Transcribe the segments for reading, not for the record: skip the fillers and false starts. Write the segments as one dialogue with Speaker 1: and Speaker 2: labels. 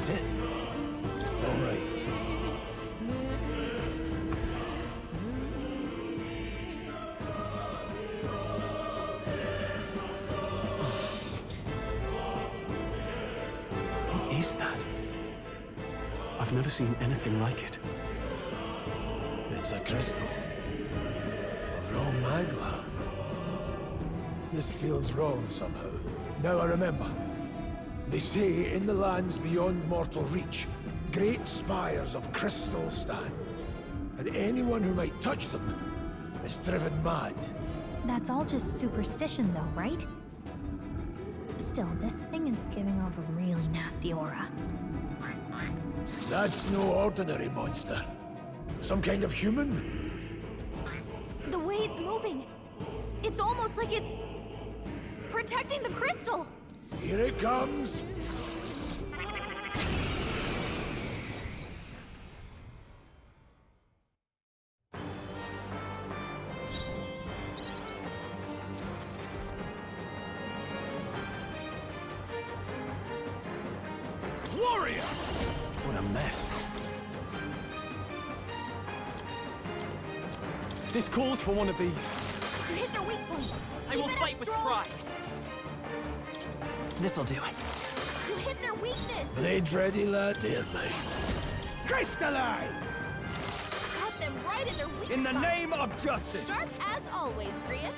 Speaker 1: that it? All right.
Speaker 2: What is that? I've never seen anything like it.
Speaker 1: It's a crystal. Of raw magma. This feels wrong somehow. Now I remember. They say in the lands beyond mortal reach, great spires of crystal stand. And anyone who might touch them is driven mad.
Speaker 3: That's all just superstition though, right? Still, this thing is giving off a really nasty aura.
Speaker 1: That's no ordinary monster. Some kind of human?
Speaker 3: The way it's moving, it's almost like it's protecting the crystal.
Speaker 1: Here it comes!
Speaker 2: Warrior! What a mess. This calls for one of these.
Speaker 3: You hit their weak point.
Speaker 4: I will fight with pride. This'll do.
Speaker 3: You hit their weakness.
Speaker 1: Blades ready, lad. They're mine. Crystallize!
Speaker 3: Got them right in their weak
Speaker 2: In the
Speaker 3: spot.
Speaker 2: name of justice!
Speaker 3: Sharp as always, Grius.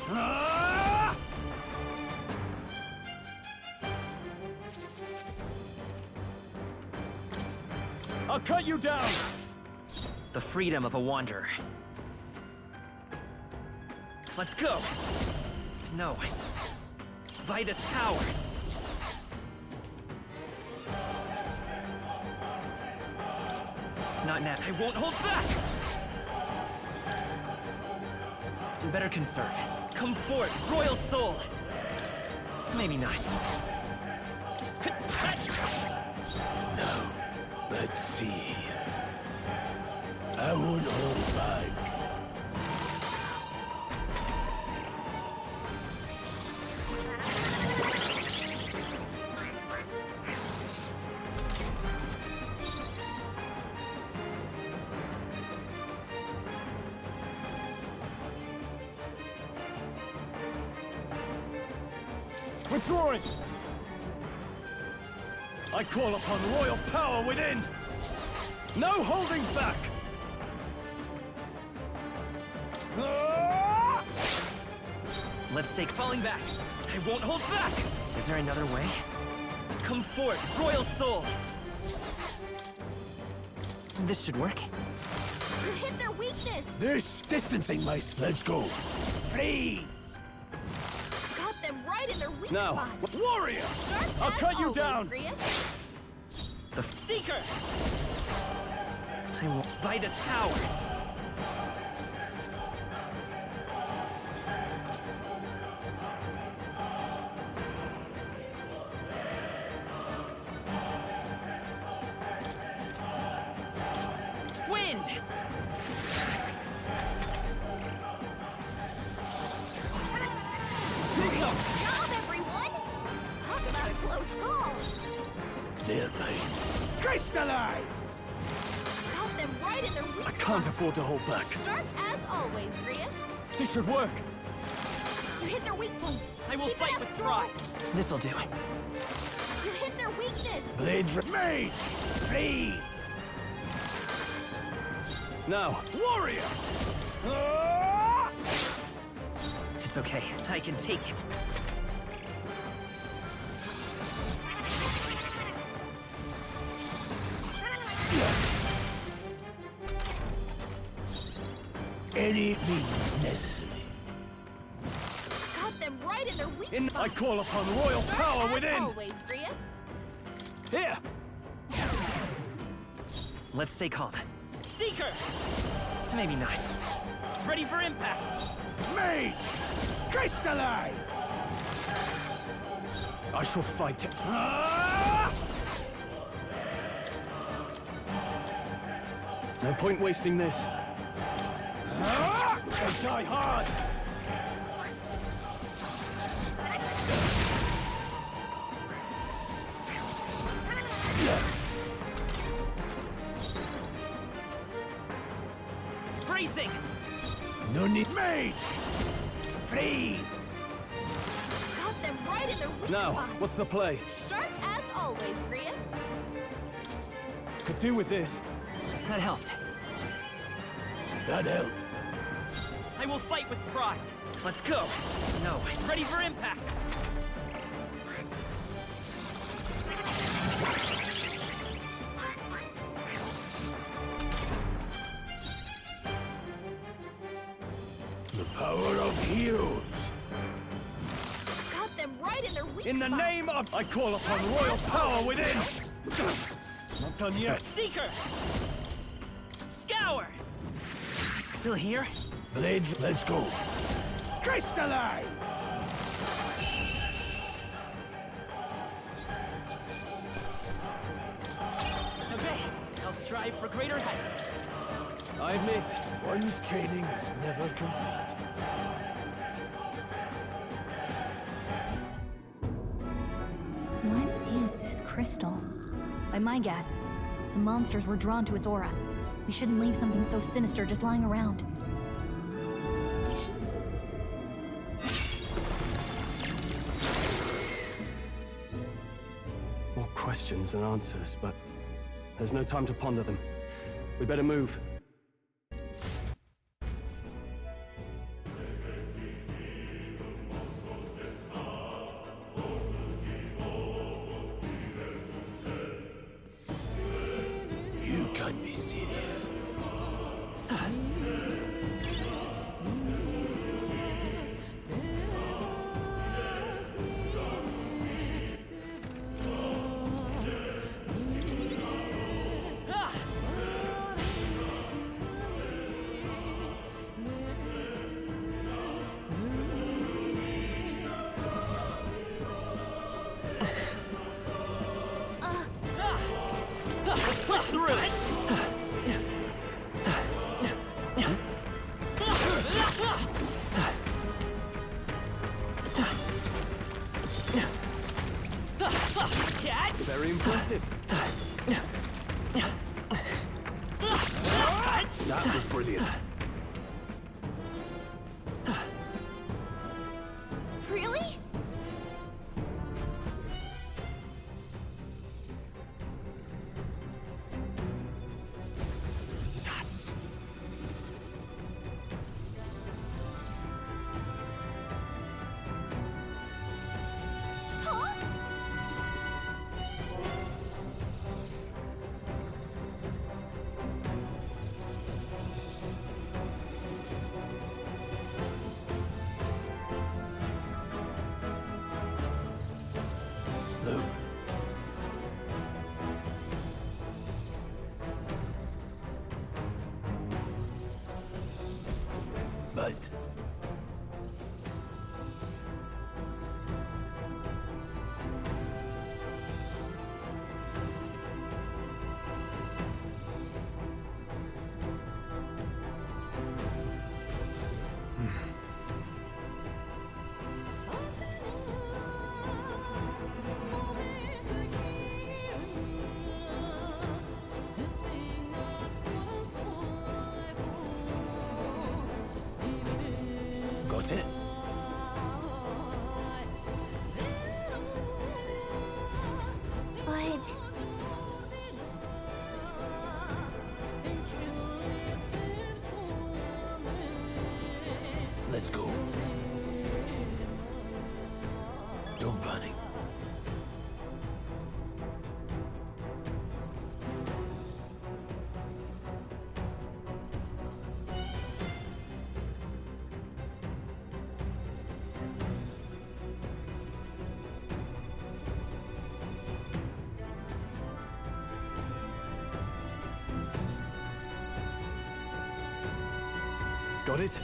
Speaker 2: Ah! I'll cut you down!
Speaker 4: The freedom of a wanderer. Let's go! No. By this power! Not now. I won't hold back! Better conserve. Come forth, royal soul! Maybe not.
Speaker 1: Now, let's see. I won't hold back.
Speaker 2: Withdrawing! I call upon royal power within! No holding back! Ah!
Speaker 4: Let's take falling back. I won't hold back! Is there another way? Come forth, royal soul! This should work.
Speaker 3: You hit their weakness.
Speaker 1: This distancing mice. Let's go. Freeze!
Speaker 3: Got them right in their weak
Speaker 2: Now,
Speaker 3: spot.
Speaker 2: warrior!
Speaker 3: Sharp
Speaker 2: I'll
Speaker 3: as
Speaker 2: cut you
Speaker 3: always,
Speaker 2: down.
Speaker 3: Grius.
Speaker 4: The Seeker! I won't. By this power! Wind!
Speaker 3: Job, everyone! Talk about a close call.
Speaker 1: They're mine. Crystallize!
Speaker 3: Got them right in their weak
Speaker 2: I can't afford to hold back.
Speaker 3: Sharp as always, Grius.
Speaker 2: This should work.
Speaker 3: You hit their weak point.
Speaker 4: I will
Speaker 3: Keep it
Speaker 4: fight
Speaker 3: up
Speaker 4: with
Speaker 3: strong.
Speaker 4: pride! This'll do.
Speaker 3: You hit their weakness.
Speaker 1: Blades mage! Freeze!
Speaker 2: Now, warrior! Ah!
Speaker 4: It's okay. I can take it.
Speaker 1: Any means necessary.
Speaker 3: Got them right in their weak
Speaker 2: I
Speaker 3: spot.
Speaker 2: call upon royal power
Speaker 3: Sharp as
Speaker 2: within!
Speaker 3: always, Grius.
Speaker 2: Here!
Speaker 4: Let's stay calm. Seeker! Maybe not. Ready for impact!
Speaker 1: Mage! Crystallize!
Speaker 2: I shall fight. Ah! No point wasting this. Ah! I die hard!
Speaker 1: Engage! Freeze!
Speaker 5: Got them right in their weak
Speaker 2: Now,
Speaker 5: spot.
Speaker 2: what's the play?
Speaker 5: Sharp as always, Grius.
Speaker 2: Could do with this.
Speaker 4: That helped.
Speaker 1: That helped.
Speaker 4: I will fight with pride. Let's go. No, ready for impact.
Speaker 1: The power of heroes.
Speaker 5: Got them right in their weak
Speaker 2: In the
Speaker 5: spot.
Speaker 2: name of... I call upon royal power within! Not done yet.
Speaker 4: Seeker! Scour! Still here?
Speaker 1: Blades, let's go. Crystallize!
Speaker 4: Okay, I'll strive for greater heights.
Speaker 2: I admit,
Speaker 1: One's training is never complete.
Speaker 3: What is this crystal? By my guess, the monsters were drawn to its aura. We shouldn't leave something so sinister just lying around.
Speaker 2: more questions than answers, but there's no time to ponder them. We better move.
Speaker 1: You can't be serious.
Speaker 4: Let's push through it! Cat!
Speaker 2: Very impressive. That was brilliant.
Speaker 5: Really?
Speaker 2: That's...
Speaker 5: Huh?
Speaker 1: Luke. But got it?
Speaker 3: But...
Speaker 1: Let's go. Don't panic.
Speaker 2: Got it?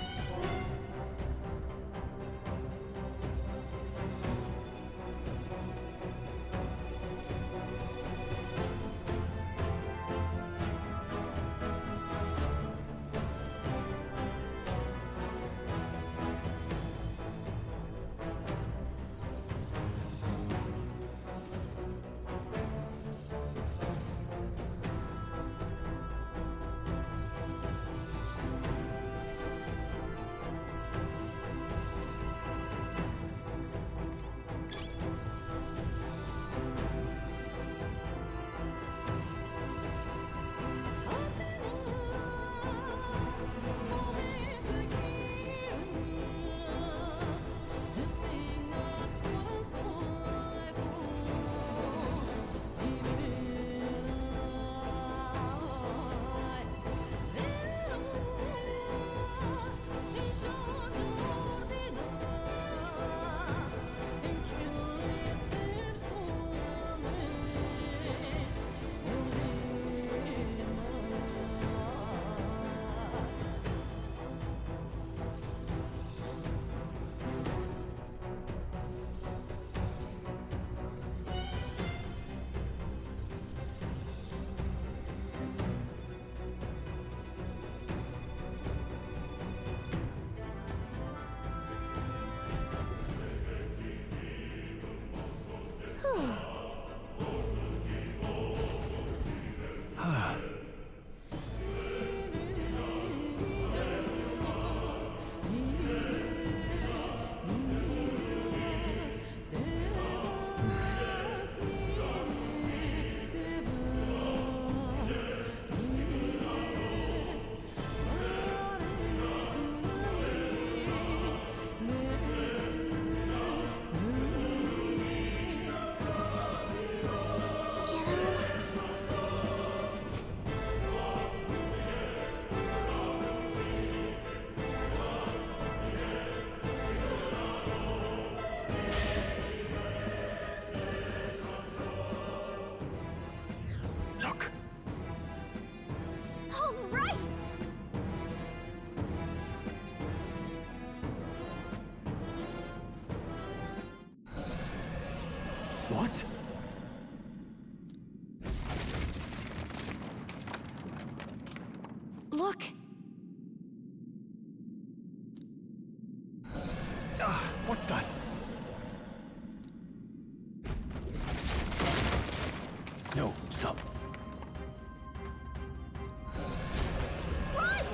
Speaker 2: Look!
Speaker 5: All right!
Speaker 2: What?
Speaker 3: Look!
Speaker 2: What the?
Speaker 1: No, stop.
Speaker 5: Run!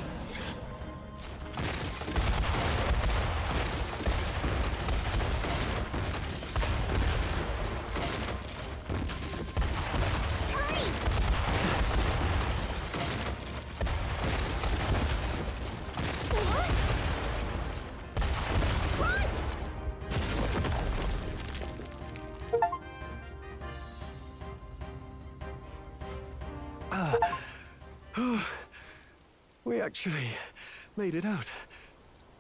Speaker 5: Hurry! What? Run!
Speaker 2: We actually made it out.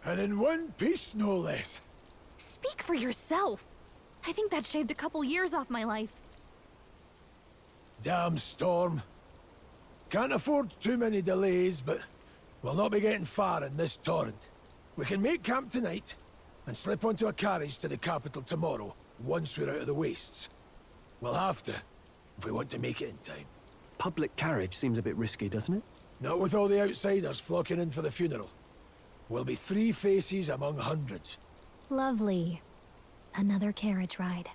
Speaker 1: And in one piece, no less.
Speaker 3: Speak for yourself. I think that shaved a couple years off my life.
Speaker 1: Damn storm. Can't afford too many delays, but we'll not be getting far in this torrent. We can make camp tonight and slip onto a carriage to the capital tomorrow, once we're out of the wastes. We'll have to, if we want to make it in time.
Speaker 2: Public carriage seems a bit risky, doesn't it?
Speaker 1: Not with all the outsiders flocking in for the funeral. We'll be 3 faces among hundreds.
Speaker 3: Lovely. Another carriage ride.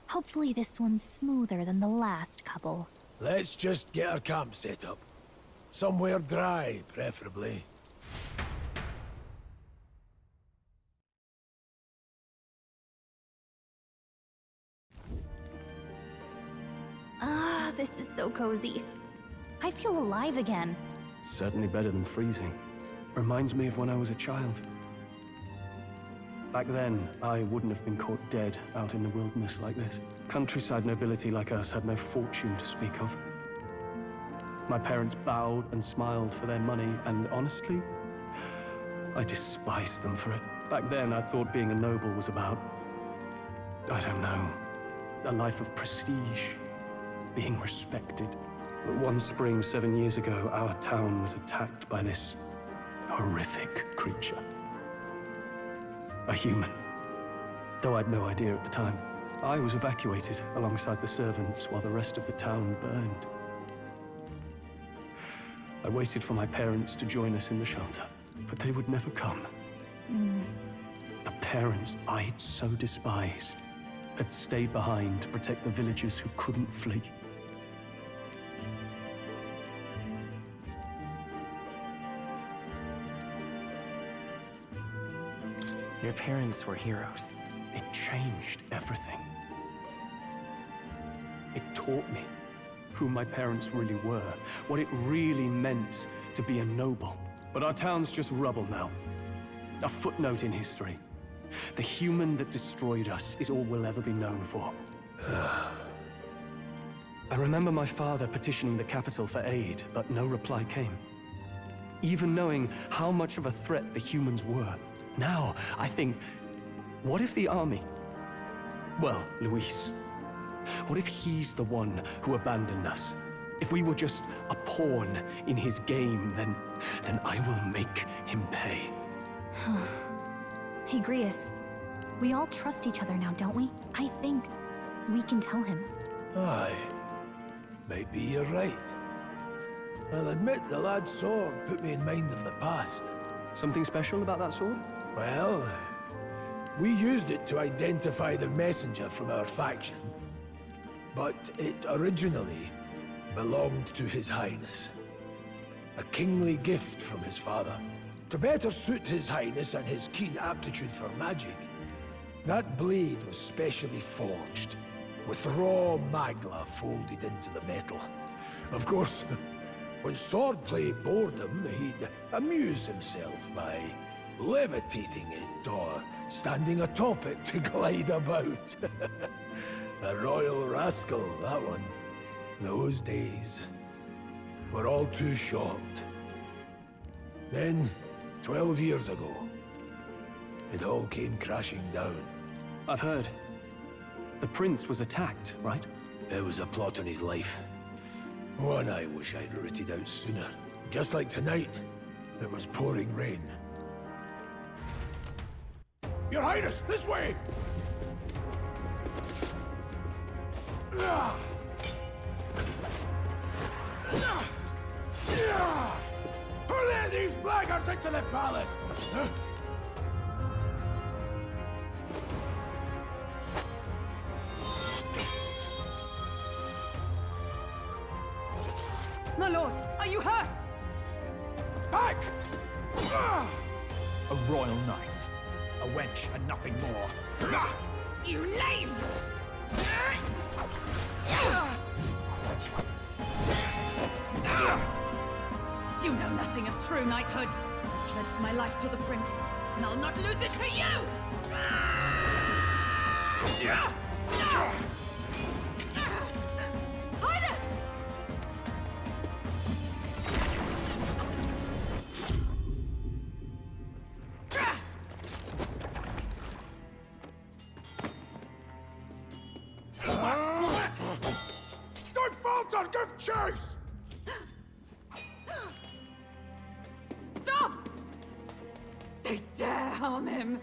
Speaker 3: Hopefully this one's smoother than the last couple.
Speaker 1: Let's just get our camp set up. Somewhere dry, preferably.
Speaker 3: Ah, this is so cozy. I feel alive again.
Speaker 2: It's certainly better than freezing. Reminds me of when I was a child. Back then, I wouldn't have been caught dead out in the wilderness like this. Countryside nobility like us had no fortune to speak of. My parents bowed and smiled for their money, and honestly, I despised them for it. Back then, I thought being a noble was about, I don't know, a life of prestige, being respected. But one spring 7 years ago, our town was attacked by this horrific creature. A human. Though I'd no idea at the time. I was evacuated alongside the servants while the rest of the town burned. I waited for my parents to join us in the shelter, but they would never come. The parents I'd so despised had stayed behind to protect the villagers who couldn't flee.
Speaker 4: Your parents were heroes.
Speaker 2: It changed everything. It taught me who my parents really were, what it really meant to be a noble. But our town's just rubble now. A footnote in history. The human that destroyed us is all we'll ever be known for. I remember my father petitioning the capital for aid, but no reply came. Even knowing how much of a threat the humans were. Now, I think, what if the army? Well, Luis. What if he's the one who abandoned us? If we were just a pawn in his game, then I will make him pay.
Speaker 3: Hey, Grius. We all trust each other now, don't we? I think we can tell him.
Speaker 1: Aye. Maybe you're right. I'll admit the lad's sword put me in mind of the past.
Speaker 2: Something special about that sword?
Speaker 1: Well, we used it to identify the messenger from our faction. but it originally belonged to His Highness. A kingly gift from his father, to better suit His Highness and his keen aptitude for magic. That blade was specially forged, with raw magla folded into the metal. Of course, when swordplay bored him, he'd amuse himself by levitating it or standing atop it to glide about. A royal rascal, that one. Those days were all too short. Then, 12 years ago, it all came crashing down.
Speaker 2: I've heard. The prince was attacked, right?
Speaker 1: There was a plot on his life. One I wish I'd rooted out sooner. Just like tonight, it was pouring rain. Your Highness, this way! Who let these blackguards into the palace?
Speaker 6: My lord, are you hurt?
Speaker 1: Back!
Speaker 7: A royal knight. A wench and nothing more.
Speaker 6: You knave! You know nothing of true knighthood. I pledged my life to the prince, and I'll not lose it to you! Highness!
Speaker 1: Don't falter, give chase!
Speaker 6: Stop! They dare harm him!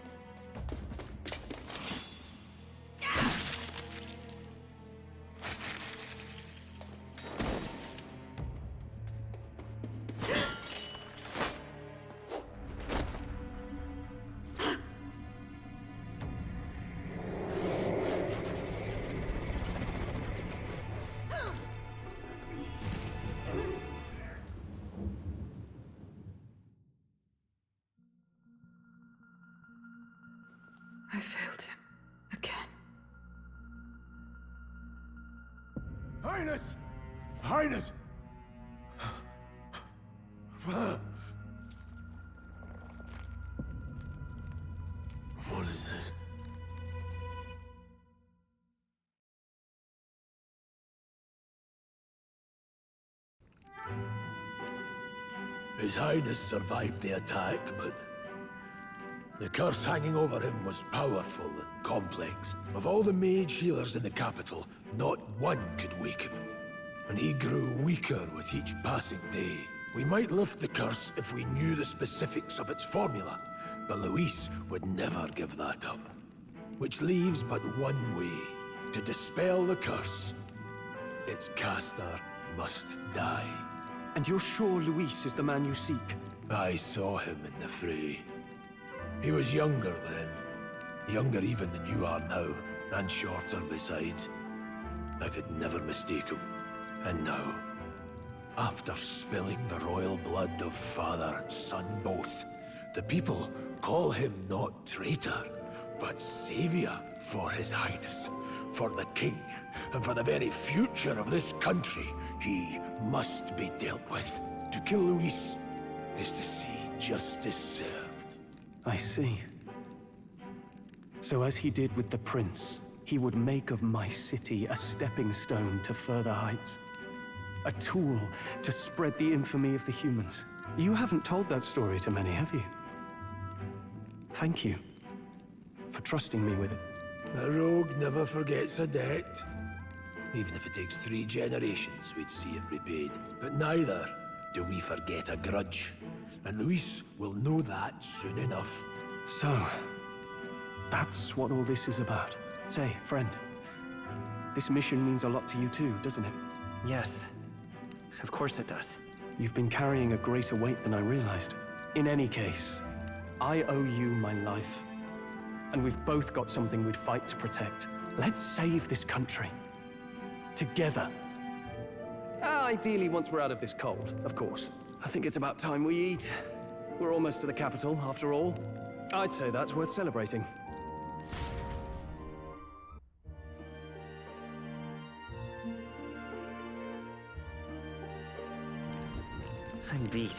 Speaker 6: I failed him. Again.
Speaker 1: Highness! Highness! What is this? His Highness survived the attack, but the curse hanging over him was powerful and complex. Of all the mage healers in the capital, not one could wake him. And he grew weaker with each passing day. We might lift the curse if we knew the specifics of its formula, but Luis would never give that up. Which leaves but one way to dispel the curse. Its caster must die.
Speaker 2: And you're sure Luis is the man you seek?
Speaker 1: I saw him in the fray. He was younger then. Younger even than you are now, and shorter besides. I could never mistake him. And now, after spilling the royal blood of father and son both, the people call him not traitor, but savior for His Highness, for the king, and for the very future of this country. He must be dealt with. To kill Luis is to see justice served.
Speaker 2: I see. So as he did with the prince, he would make of my city a stepping stone to further heights. A tool to spread the infamy of the humans. You haven't told that story to many, have you? Thank you for trusting me with it.
Speaker 1: A rogue never forgets a debt. Even if it takes 3 generations, we'd see it repaid. But neither do we forget a grudge. And Luis will know that soon enough.
Speaker 2: So, that's what all this is about. Say, friend, this mission means a lot to you too, doesn't it?
Speaker 4: Yes. Of course it does.
Speaker 2: You've been carrying a greater weight than I realized. In any case, I owe you my life. And we've both got something we'd fight to protect. Let's save this country. together. Ideally, once we're out of this cold, of course. I think it's about time we eat. We're almost to the capital, after all. I'd say that's worth celebrating.
Speaker 4: I'm beat.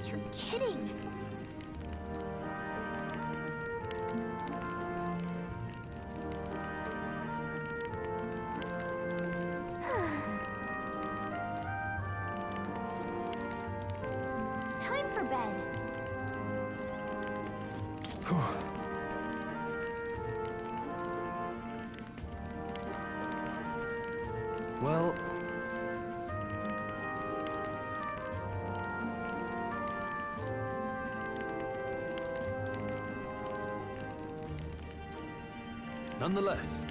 Speaker 5: You're kidding. Time for bed.
Speaker 2: Well... nonetheless...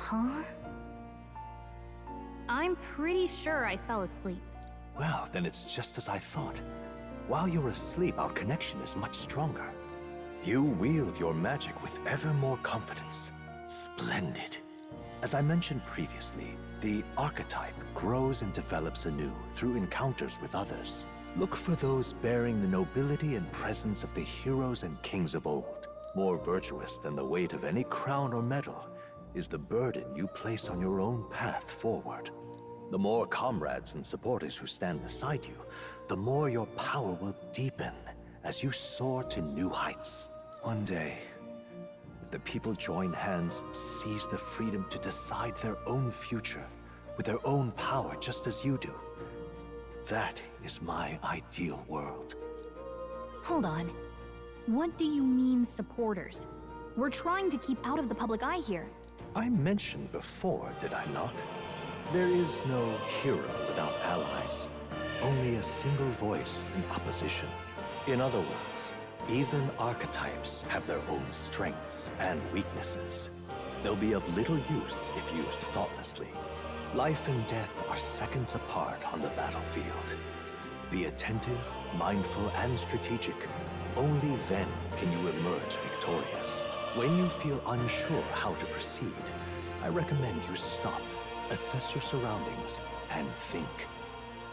Speaker 3: Huh? I'm pretty sure I fell asleep.
Speaker 8: Well, then it's just as I thought. While you're asleep, our connection is much stronger. You wield your magic with ever more confidence. Splendid. As I mentioned previously, the archetype grows and develops anew through encounters with others. Look for those bearing the nobility and presence of the heroes and kings of old. More virtuous than the weight of any crown or medal is the burden you place on your own path forward. The more comrades and supporters who stand beside you, the more your power will deepen as you soar to new heights. One day, if the people join hands and seize the freedom to decide their own future with their own power just as you do, that is my ideal world.
Speaker 3: Hold on. What do you mean, supporters? We're trying to keep out of the public eye here.
Speaker 8: I mentioned before, did I not? There is no hero without allies, only a single voice in opposition. In other words, even archetypes have their own strengths and weaknesses. They'll be of little use if used thoughtlessly. Life and death are seconds apart on the battlefield. Be attentive, mindful, and strategic. Only then can you emerge victorious. When you feel unsure how to proceed, I recommend you stop, assess your surroundings, and think.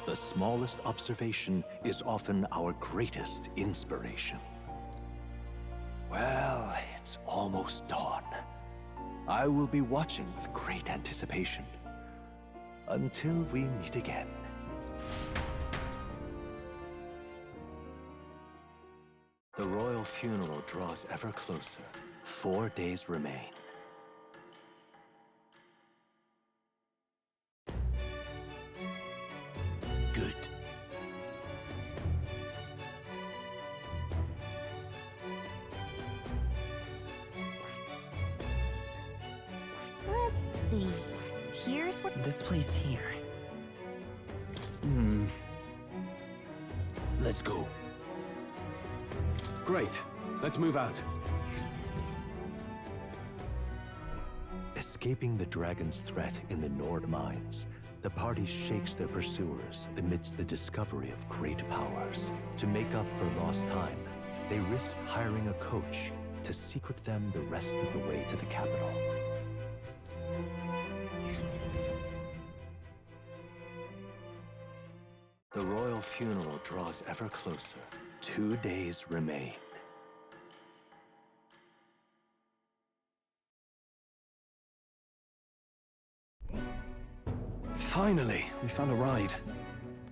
Speaker 8: The smallest observation is often our greatest inspiration. Well, it's almost dawn. I will be watching with great anticipation. Until we meet again. The royal funeral draws ever closer. 4 days remain. Good.
Speaker 3: Let's see. Here's what...
Speaker 4: This place here.
Speaker 8: Let's go.
Speaker 2: Great. Let's move out.
Speaker 8: Escaping the dragon's threat in the Nord mines, the party shakes their pursuers amidst the discovery of great powers. To make up for lost time, they risk hiring a coach to secret them the rest of the way to the capital. The royal royal funeral draws ever closer. 2 days remain.
Speaker 2: Finally, we found a ride.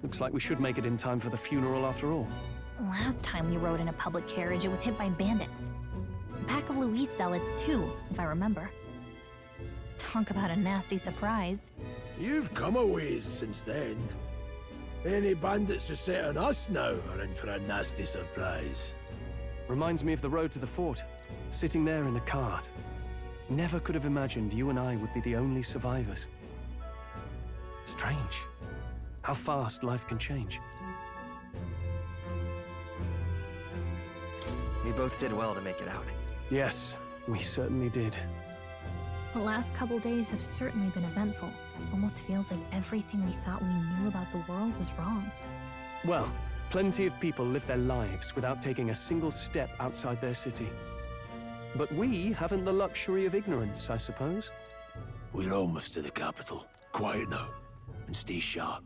Speaker 2: Looks like we should make it in time for the funeral after all.
Speaker 3: Last time we rode in a public carriage, it was hit by bandits. A pack of Louise zealots, too, if I remember. Talk about a nasty surprise.
Speaker 1: You've come a ways since then. Any bandits who set on us now are in for a nasty surprise.
Speaker 2: Reminds me of the road to the fort, sitting there in the cart. Never could have imagined you and I would be the only survivors. Strange. How fast life can change.
Speaker 4: We both did well to make it out.
Speaker 2: Yes, we certainly did.
Speaker 3: The last couple days have certainly been eventful. Almost feels like everything we thought we knew about the world was wrong.
Speaker 2: Well, plenty of people live their lives without taking a single step outside their city. But we haven't the luxury of ignorance, I suppose.
Speaker 1: We're almost to the capital. Quiet now, and stay sharp.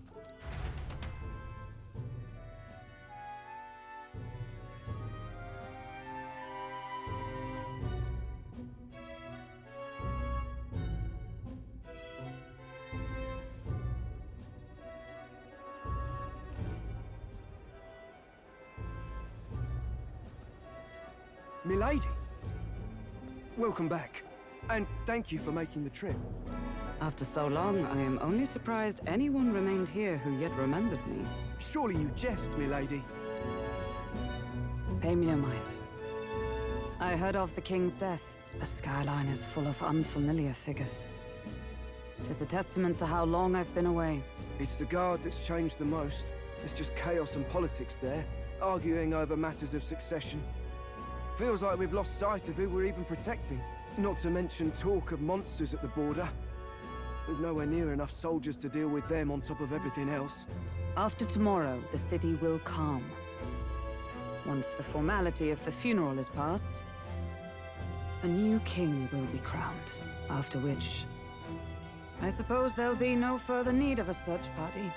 Speaker 9: Milady! Welcome back, and thank you for making the trip.
Speaker 10: After so long, I am only surprised anyone remained here who yet remembered me.
Speaker 9: Surely you jest, milady.
Speaker 10: Pay me no mind. I heard of the king's death. The skyline is full of unfamiliar figures. 'Tis a testament to how long I've been away.
Speaker 9: It's the guard that's changed the most. There's just chaos and politics there, arguing over matters of succession. Feels like we've lost sight of who we're even protecting. Not to mention talk of monsters at the border. We've nowhere near enough soldiers to deal with them on top of everything else.
Speaker 10: After tomorrow, the city will calm. Once the formality of the funeral is past, a new king will be crowned. After which, I suppose there'll be no further need of a search party.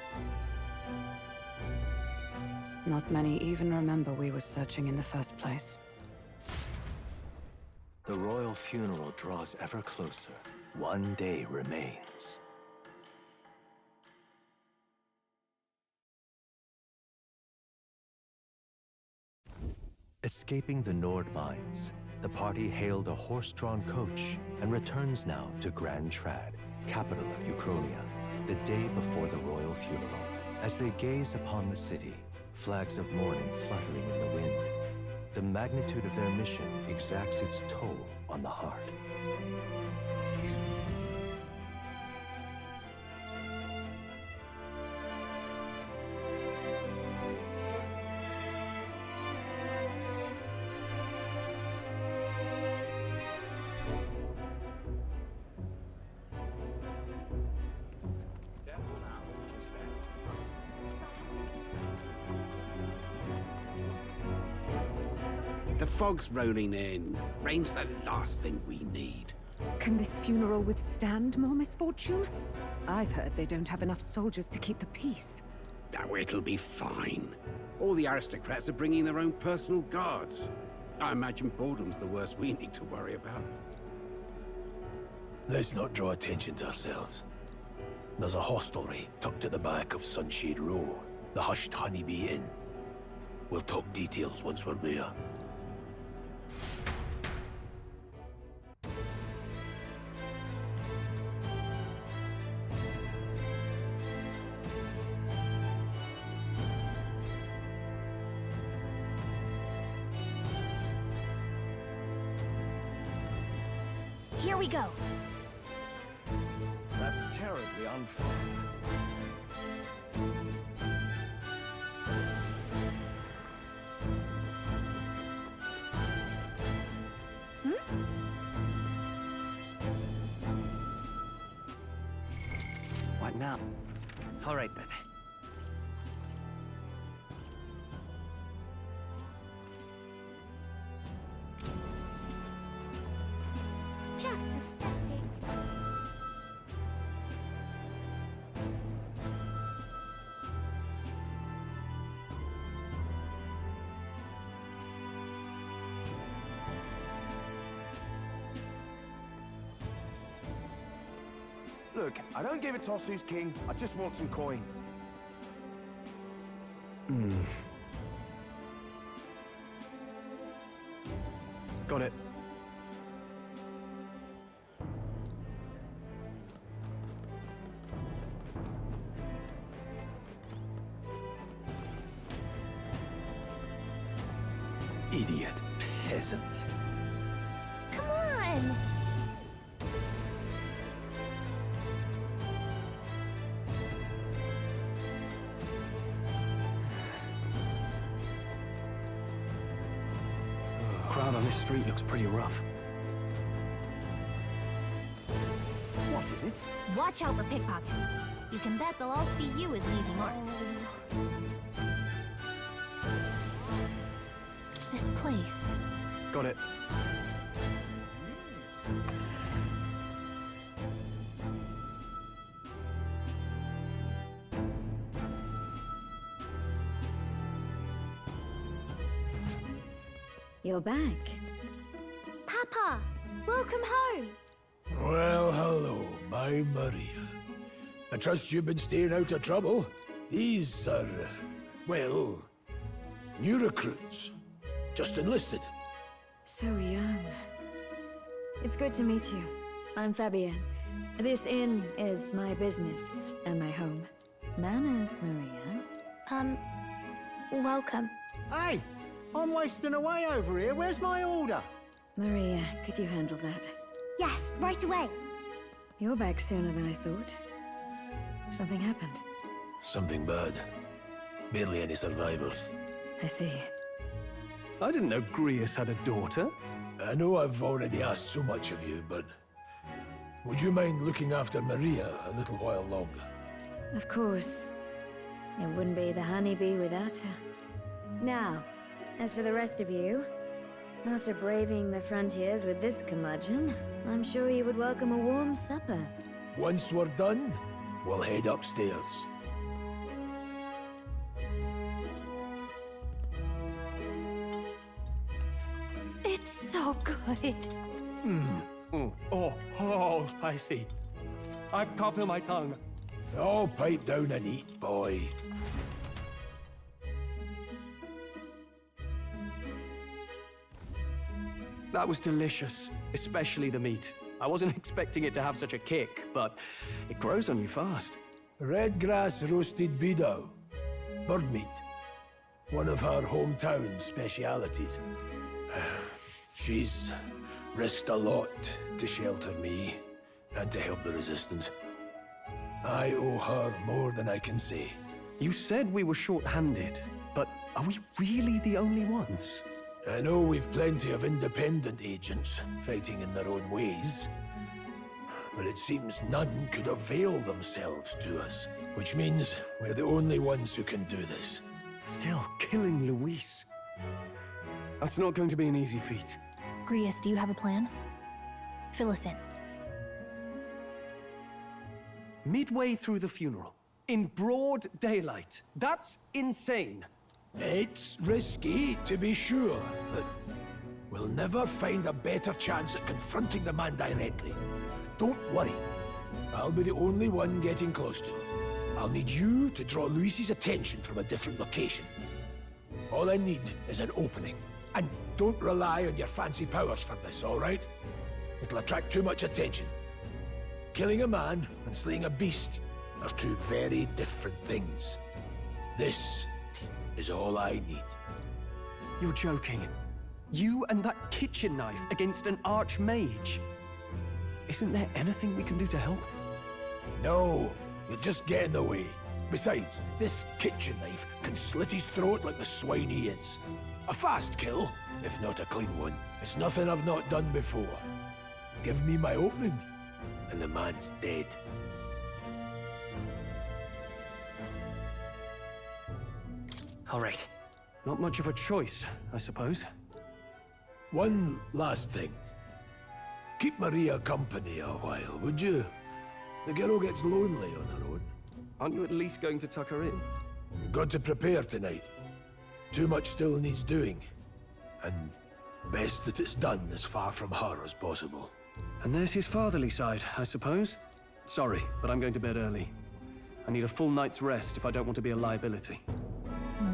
Speaker 10: Not many even remember we were searching in the first place.
Speaker 8: The royal funeral draws ever closer. 1 day remains. Escaping the Nord mines, the party hailed a horse-drawn coach and returns now to Grand Trad, capital of Uchronia, the day before the royal funeral. As they gaze upon the city, flags of mourning fluttering in the wind, the magnitude of their mission exacts its toll on the heart.
Speaker 11: The fog's rolling in. Rain's the last thing we need.
Speaker 12: Can this funeral withstand more misfortune? I've heard they don't have enough soldiers to keep the peace.
Speaker 11: Oh, it'll be fine. All the aristocrats are bringing their own personal guards. I imagine boredom's the worst we need to worry about.
Speaker 1: Let's not draw attention to ourselves. There's a hostelry tucked at the back of Sunshade Row, the Hushed Honeybee Inn. We'll talk details once we're there.
Speaker 3: Here we go.
Speaker 7: That's terribly unfair.
Speaker 4: What now? All right then.
Speaker 5: Just pathetic.
Speaker 9: Look, I don't give a toss who's king. I just want some coin.
Speaker 2: Got it.
Speaker 8: Idiot peasants.
Speaker 3: Come on!
Speaker 2: Crowd on this street looks pretty rough.
Speaker 7: What is it?
Speaker 3: Watch out for pickpockets. You can bet they'll all see you as an easy mark. This place.
Speaker 2: Got it.
Speaker 13: You're back.
Speaker 5: Papa, welcome home.
Speaker 1: Well, hello, my Maria. I trust you've been staying out of trouble. These are, well, new recruits. Just enlisted.
Speaker 13: So young. It's good to meet you. I'm Fabienne. This inn is my business and my home. Manners, Maria.
Speaker 5: Welcome.
Speaker 7: Hey! I'm wasting away over here. Where's my order?
Speaker 13: Maria, could you handle that?
Speaker 5: Yes, right away.
Speaker 13: You're back sooner than I thought. Something happened.
Speaker 1: Something bad. Barely any survivors.
Speaker 13: I see.
Speaker 2: I didn't know Grius had a daughter.
Speaker 1: I know I've already asked so much of you, but would you mind looking after Maria a little while longer?
Speaker 13: Of course. It wouldn't be the honeybee without her. Now, as for the rest of you, after braving the frontiers with this curmudgeon, I'm sure you would welcome a warm supper.
Speaker 1: Once we're done, we'll head upstairs.
Speaker 3: It's so good.
Speaker 2: Oh, spicy. I can't feel my tongue.
Speaker 1: Oh, pipe down and eat, boy.
Speaker 2: That was delicious, especially the meat. I wasn't expecting it to have such a kick, but it grows on you fast.
Speaker 1: Red grass roasted beedow. Bird meat. One of her hometown specialities. She's risked a lot to shelter me and to help the resistance. I owe her more than I can say.
Speaker 2: You said we were short-handed, but are we really the only ones?
Speaker 1: I know we've plenty of independent agents fighting in their own ways, but it seems none could avail themselves to us, which means we're the only ones who can do this.
Speaker 2: Still, killing Luis. That's not going to be an easy feat.
Speaker 3: Grius, do you have a plan? Fill us in.
Speaker 2: Midway through the funeral, in broad daylight. That's insane.
Speaker 1: It's risky, to be sure, but we'll never find a better chance at confronting the man directly. Don't worry. I'll be the only one getting close to him. I'll need you to draw Luis's attention from a different location. All I need is an opening. And don't rely on your fancy powers for this, all right? It'll attract too much attention. Killing a man and slaying a beast are two very different things. This is all I need.
Speaker 2: You're joking. You and that kitchen knife against an archmage. Isn't there anything we can do to help?
Speaker 1: No, you'll just get in the way. Besides, this kitchen knife can slit his throat like the swine he is. A fast kill, if not a clean one. It's nothing I've not done before. Give me my opening, and the man's dead.
Speaker 4: All right.
Speaker 2: Not much of a choice, I suppose.
Speaker 1: One last thing. Keep Maria company a while, would you? The girl gets lonely on her own.
Speaker 2: Aren't you at least going to tuck her in?
Speaker 1: Got to prepare tonight. Too much still needs doing. And best that it's done as far from her as possible.
Speaker 2: And there's his fatherly side, I suppose. Sorry, but I'm going to bed early. I need a full night's rest if I don't want to be a liability.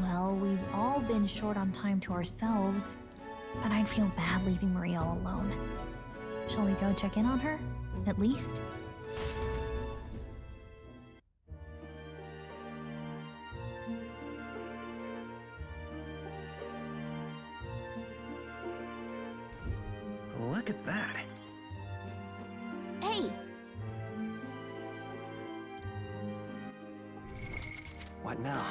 Speaker 3: Well, we've all been short on time to ourselves, but I'd feel bad leaving Maria all alone. Shall we go check in on her, at least?
Speaker 4: Look at that.
Speaker 5: Hey!
Speaker 4: What now?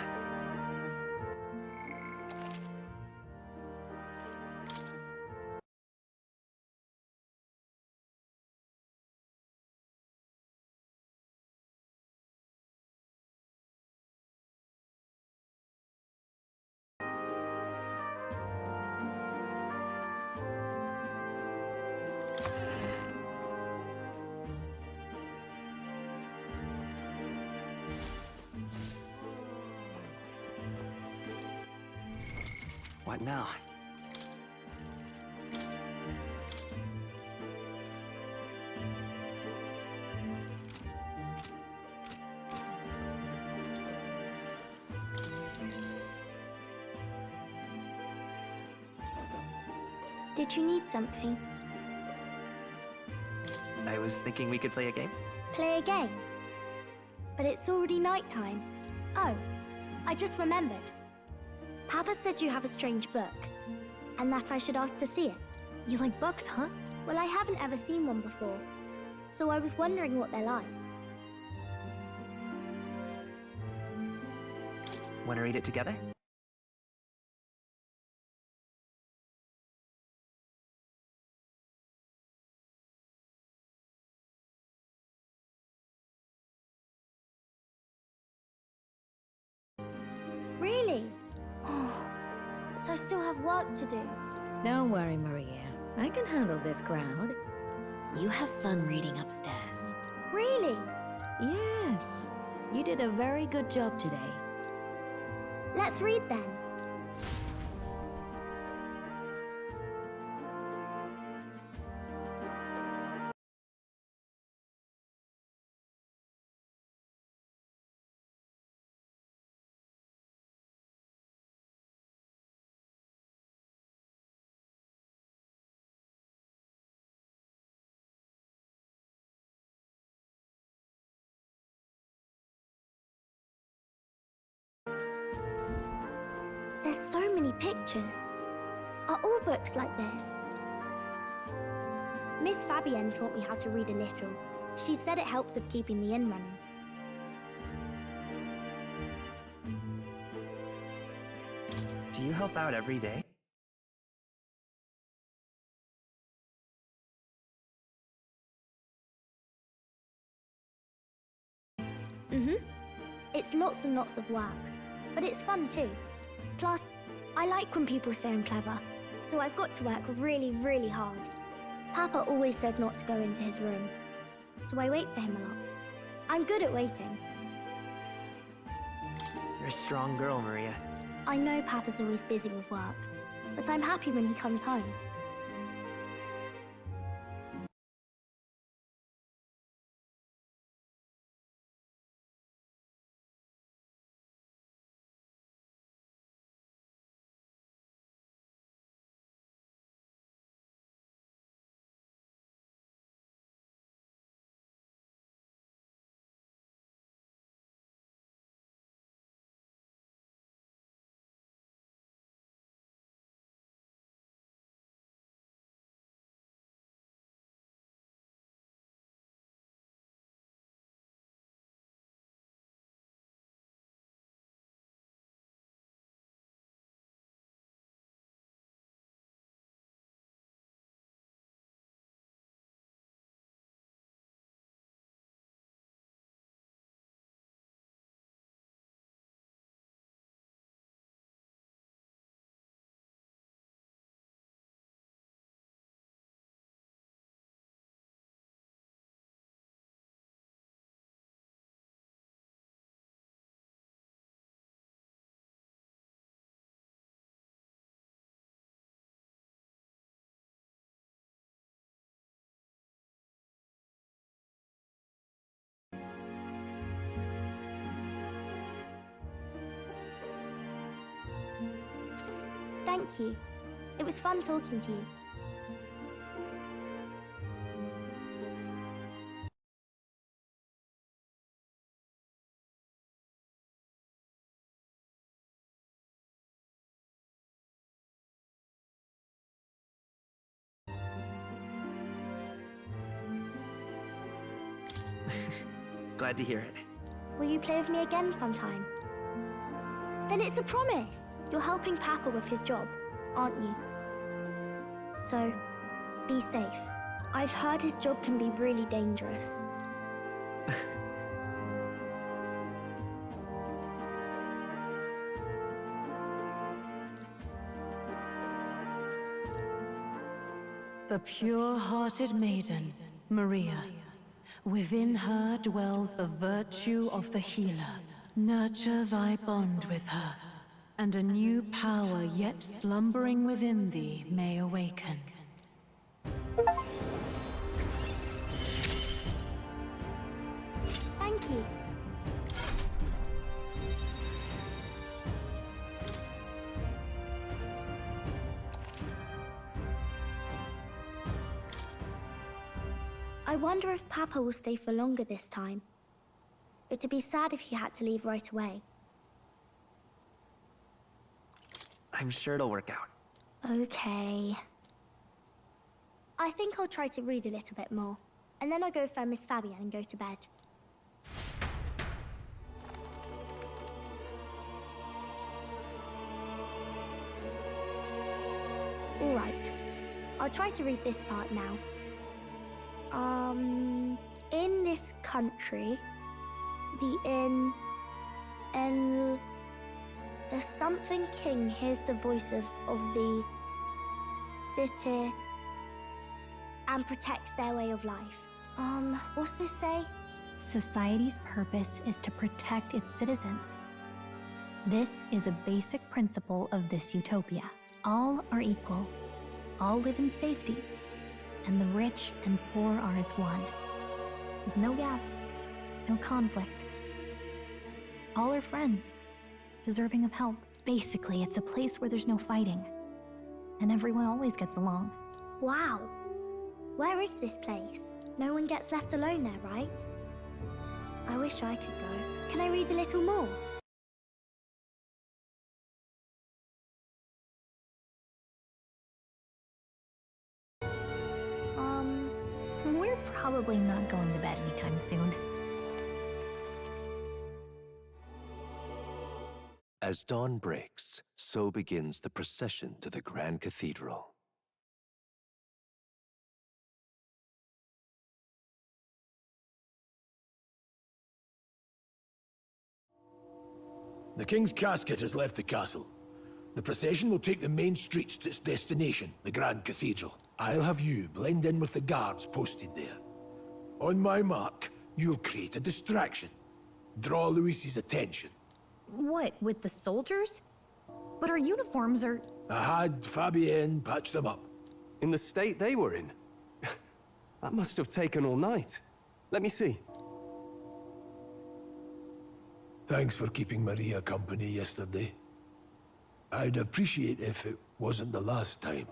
Speaker 4: What now?
Speaker 5: Did you need something?
Speaker 4: I was thinking we could play a game.
Speaker 5: Play a game? But it's already nighttime. Oh, I just remembered. Papa said you have a strange book, and that I should ask to see it.
Speaker 3: You like books, huh?
Speaker 5: Well, I haven't ever seen one before, so I was wondering what they're like.
Speaker 4: Want to read it together?
Speaker 5: Really? Oh, but I still have work to do.
Speaker 13: Don't worry, Maria. I can handle this crowd. You have fun reading upstairs.
Speaker 5: Really?
Speaker 13: Yes. You did a very good job today.
Speaker 5: Let's read then. There's so many pictures. Are all books like this? Miss Fabienne taught me how to read a little. She said it helps with keeping the inn running.
Speaker 4: Do you help out every day?
Speaker 5: It's lots and lots of work, but it's fun too. Plus, I like when people say I'm clever, so I've got to work really, really hard. Papa always says not to go into his room, so I wait for him a lot. I'm good at waiting.
Speaker 4: You're a strong girl, Maria.
Speaker 5: I know Papa's always busy with work, but I'm happy when he comes home. Thank you. It was fun talking to you.
Speaker 4: Glad to hear it.
Speaker 5: Will you play with me again sometime? Then it's a promise. You're helping Papa with his job, aren't you? So, be safe. I've heard his job can be really dangerous.
Speaker 14: The pure-hearted maiden, Maria. Within her dwells the virtue of the healer. Nurture thy bond with her, and a new power yet slumbering within thee may awaken.
Speaker 5: Thank you. I wonder if Papa will stay for longer this time. It'd be sad if he had to leave right away.
Speaker 4: I'm sure it'll work out.
Speaker 5: Okay. I think I'll try to read a little bit more, and then I'll go find Miss Fabian and go to bed. All right. I'll try to read this part now. In this country, the something king hears the voices of the city and protects their way of life. What's this say?
Speaker 3: Society's purpose is to protect its citizens. This is a basic principle of this utopia. All are equal, all live in safety, and the rich and poor are as one. With no gaps, no conflict. All are friends, deserving of help. Basically, it's a place where there's no fighting, and everyone always gets along.
Speaker 5: Wow. Where is this place? No one gets left alone there, right? I wish I could go. Can I read a little more?
Speaker 3: We're probably not going to bed anytime soon.
Speaker 8: As dawn breaks, so begins the procession to the Grand Cathedral.
Speaker 1: The king's casket has left the castle. The procession will take the main streets to its destination, the Grand Cathedral. I'll have you blend in with the guards posted there. On my mark, you'll create a distraction. Draw Luis's attention.
Speaker 3: What, with the soldiers? But our uniforms are...
Speaker 1: I had Fabienne patch them up.
Speaker 2: In the state they were in? That must have taken all night. Let me see.
Speaker 1: Thanks for keeping Maria company yesterday. I'd appreciate if it wasn't the last time.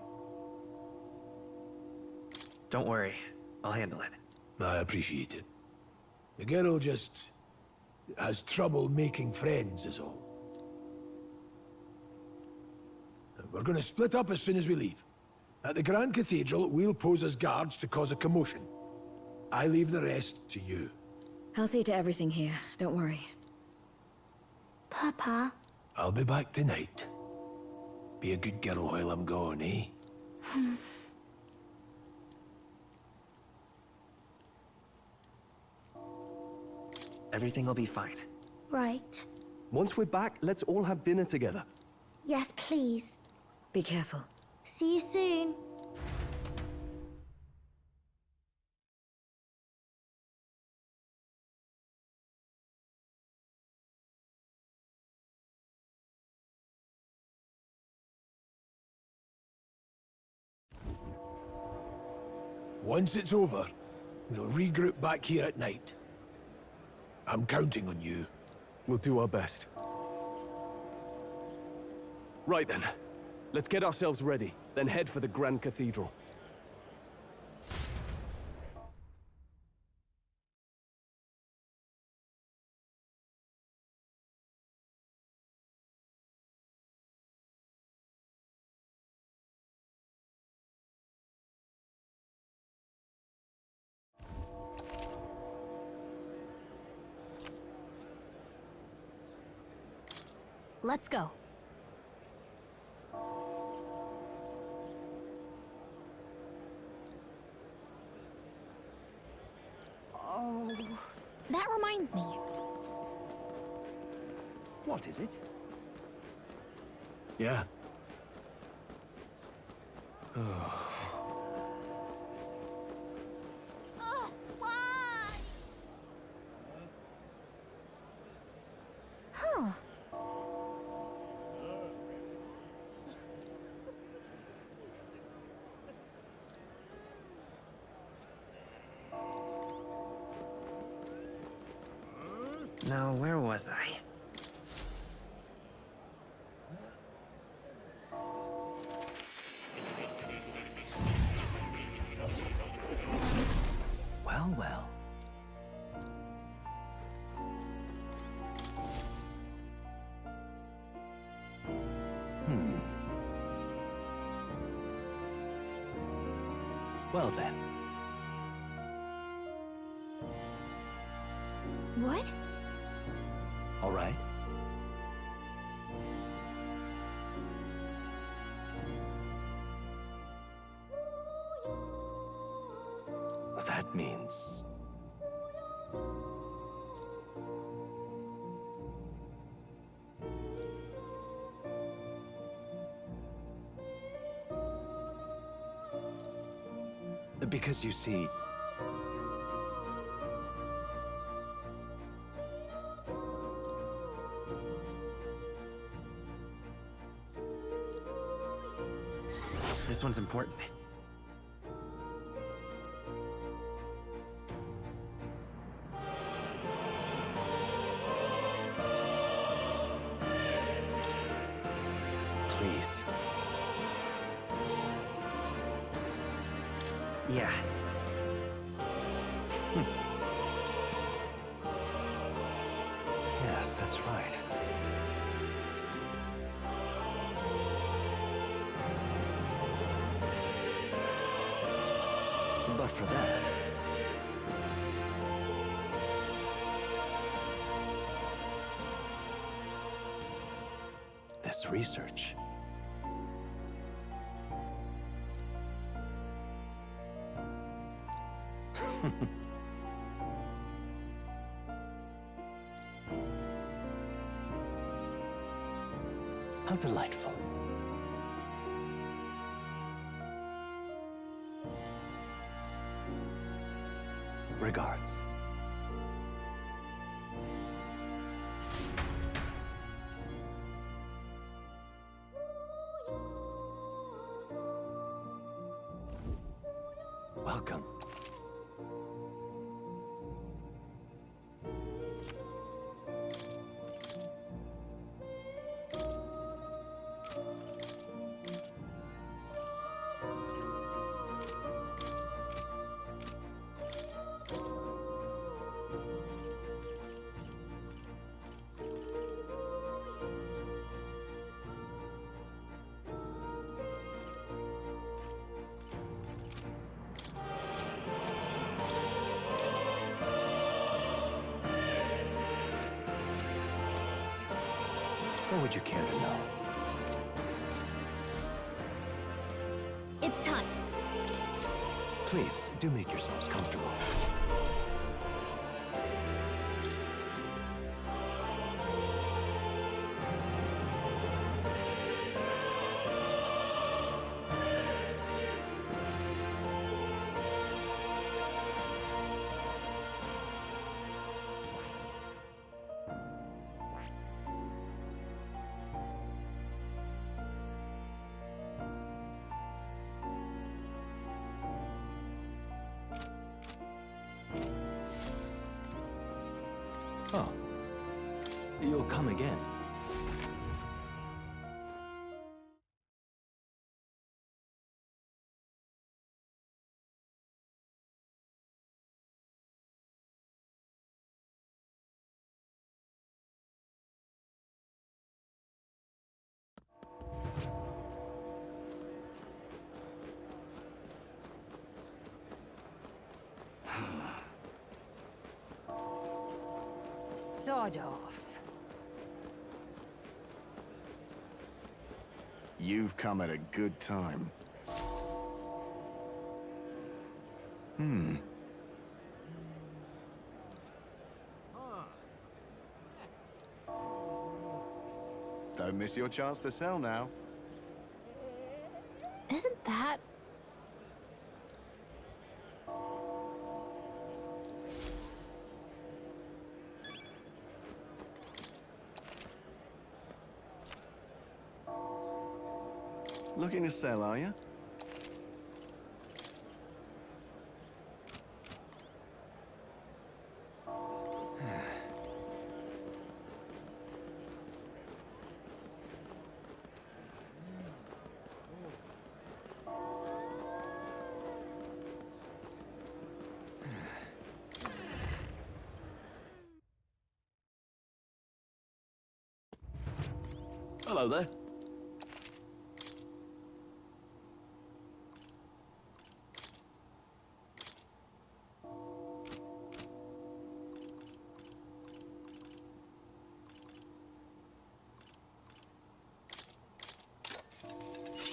Speaker 4: Don't worry, I'll handle it.
Speaker 1: I appreciate it. The girl just has trouble making friends is all. We're gonna split up as soon as we leave. At the Grand Cathedral, we'll pose as guards to cause a commotion. I leave the rest to you.
Speaker 13: I'll see to everything here, don't worry.
Speaker 5: Papa?
Speaker 1: I'll be back tonight. Be a good girl while I'm gone, eh?
Speaker 4: Everything will be fine.
Speaker 5: Right.
Speaker 2: Once we're back, let's all have dinner together.
Speaker 5: Yes, please.
Speaker 13: Be careful.
Speaker 5: See you soon.
Speaker 1: Once it's over, we'll regroup back here at night. I'm counting on you.
Speaker 2: We'll do our best. Right then. Let's get ourselves ready, then head for the Grand Cathedral.
Speaker 3: Let's go.
Speaker 10: Oh.
Speaker 3: That reminds me.
Speaker 8: What is it?
Speaker 2: Yeah.
Speaker 3: Huh.
Speaker 4: Now, where was I?
Speaker 8: Well, well. Well then.
Speaker 3: What?
Speaker 8: All right. That means... Because you see...
Speaker 4: This one's important.
Speaker 8: Please.
Speaker 4: Yeah.
Speaker 8: Yes, that's right. But for that... this research... How delightful. Regards. Welcome. What would you care to know?
Speaker 3: It's time.
Speaker 8: Please, do make yourselves comfortable. Oh. You'll come again.
Speaker 14: nod off.
Speaker 15: You've come at a good time. Don't miss your chance to sell now.
Speaker 3: Isn't that...
Speaker 15: Looking to sell, are you?
Speaker 8: Hello there.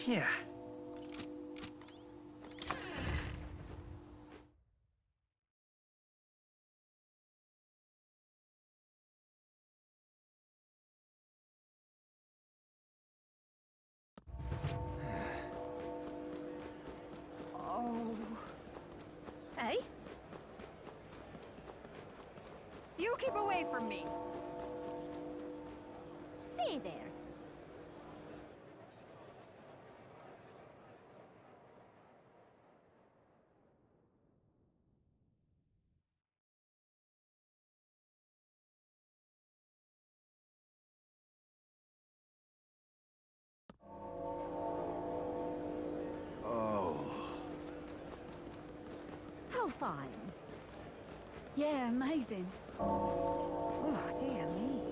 Speaker 4: Yeah.
Speaker 12: Oh. Hey? You keep away from me.
Speaker 5: Say there.
Speaker 15: Oh.
Speaker 12: How fine. Yeah, amazing. Oh, dear me.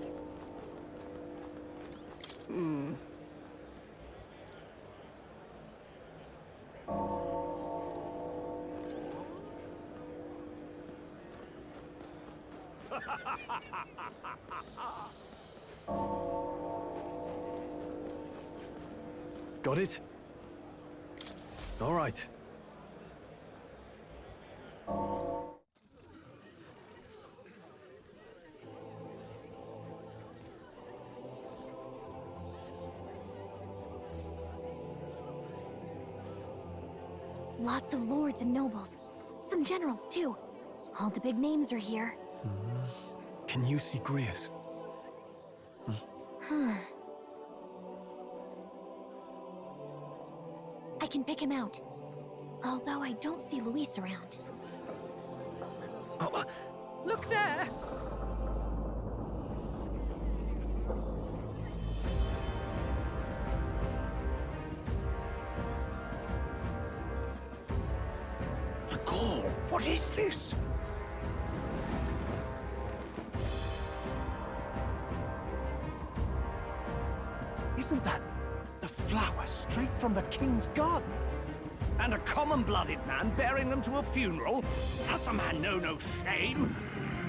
Speaker 2: Got it? All right.
Speaker 3: Lots of lords and nobles. Some generals, too. All the big names are here.
Speaker 2: Can you see Grius?
Speaker 3: I can pick him out. Although I don't see Luis around.
Speaker 12: Look there!
Speaker 8: The Gaul! What is this? Isn't that the flower straight from the king's garden?
Speaker 4: And a common-blooded man bearing them to a funeral? Does the man know no shame?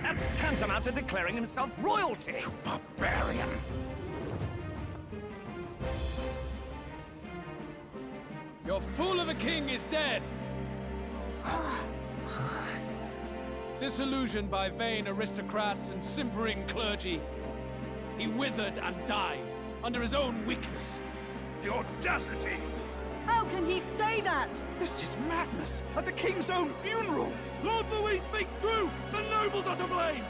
Speaker 4: That's tantamount to declaring himself royalty!
Speaker 8: You barbarian!
Speaker 1: Your fool of a king is dead! Disillusioned by vain aristocrats and simpering clergy, he withered and died under his own weakness.
Speaker 8: The audacity!
Speaker 12: How can he say that?
Speaker 8: This is madness! At the king's own funeral!
Speaker 1: Lord Louis speaks true! The nobles are to blame!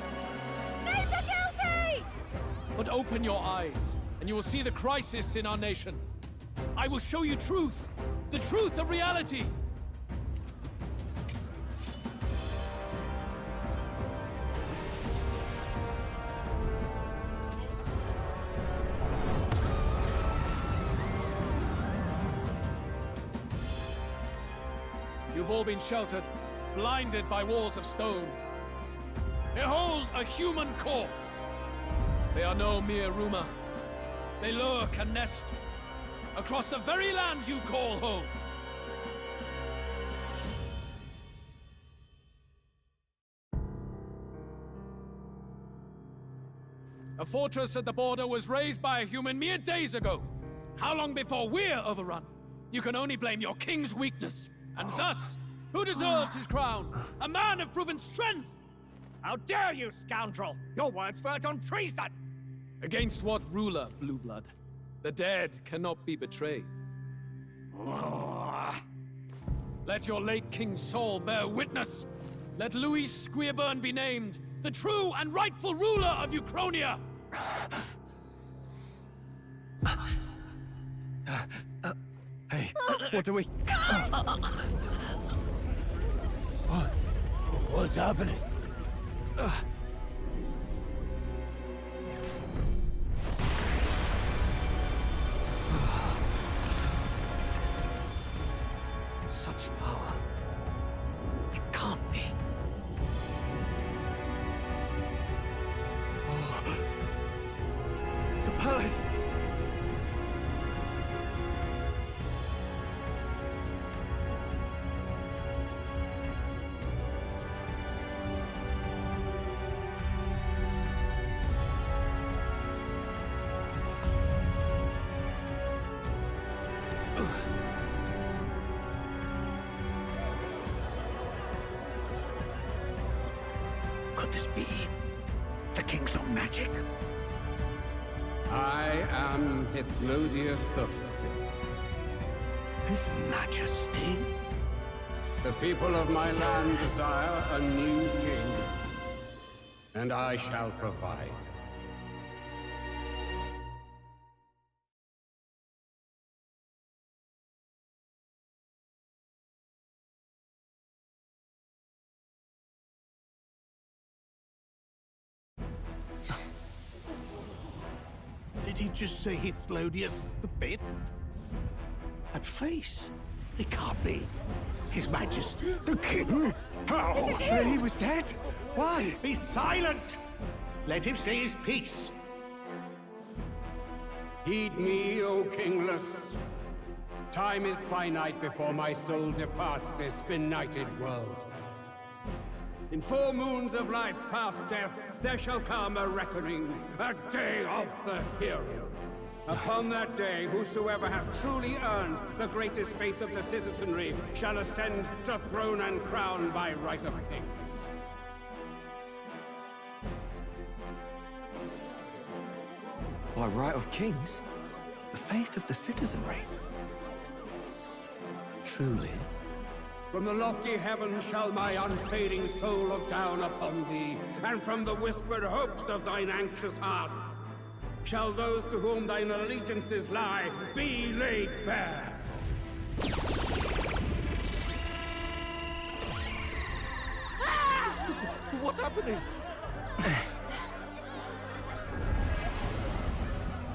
Speaker 5: Name the guilty!
Speaker 1: But open your eyes, and you will see the crisis in our nation. I will show you truth! The truth of reality! You've all been sheltered, blinded by walls of stone. Behold a human corpse! They are no mere rumor. They lurk and nest across the very land you call home.
Speaker 16: A fortress at the border was raised by a human mere days ago. How long before we're overrun? You can only blame your king's weakness. And thus, who deserves his crown? A man of proven strength!
Speaker 4: How dare you, scoundrel! Your words verge on treason!
Speaker 16: Against what ruler, Blueblood? The dead cannot be betrayed. Let your late king's soul bear witness. Let Louis Squeerburn be named the true and rightful ruler of Uchronia.
Speaker 1: Hey, what do we... What's happening?
Speaker 4: Such power. It can't be.
Speaker 1: The palace!
Speaker 4: Could this be the king's own magic?
Speaker 11: I am Hithlodius the Fifth.
Speaker 4: His Majesty?
Speaker 11: The people of my land desire a new king, and I shall provide.
Speaker 4: Did he just say Hithlodius the Fifth? That face? It can't be. His Majesty, the King? How?
Speaker 12: Is it him?
Speaker 4: He was dead? Why? Be silent! Let him say his piece.
Speaker 11: Heed me, O kingless. Time is finite before my soul departs this benighted world. In 4 moons of life past death, there shall come a reckoning, a day of the hero. Upon that day, whosoever hath truly earned the greatest faith of the citizenry shall ascend to throne and crown by right of kings.
Speaker 8: By right of kings? The faith of the citizenry?
Speaker 4: Truly?
Speaker 11: From the lofty heavens shall my unfading soul look down upon thee, and from the whispered hopes of thine anxious hearts shall those to whom thine allegiances lie be laid bare.
Speaker 4: What's happening?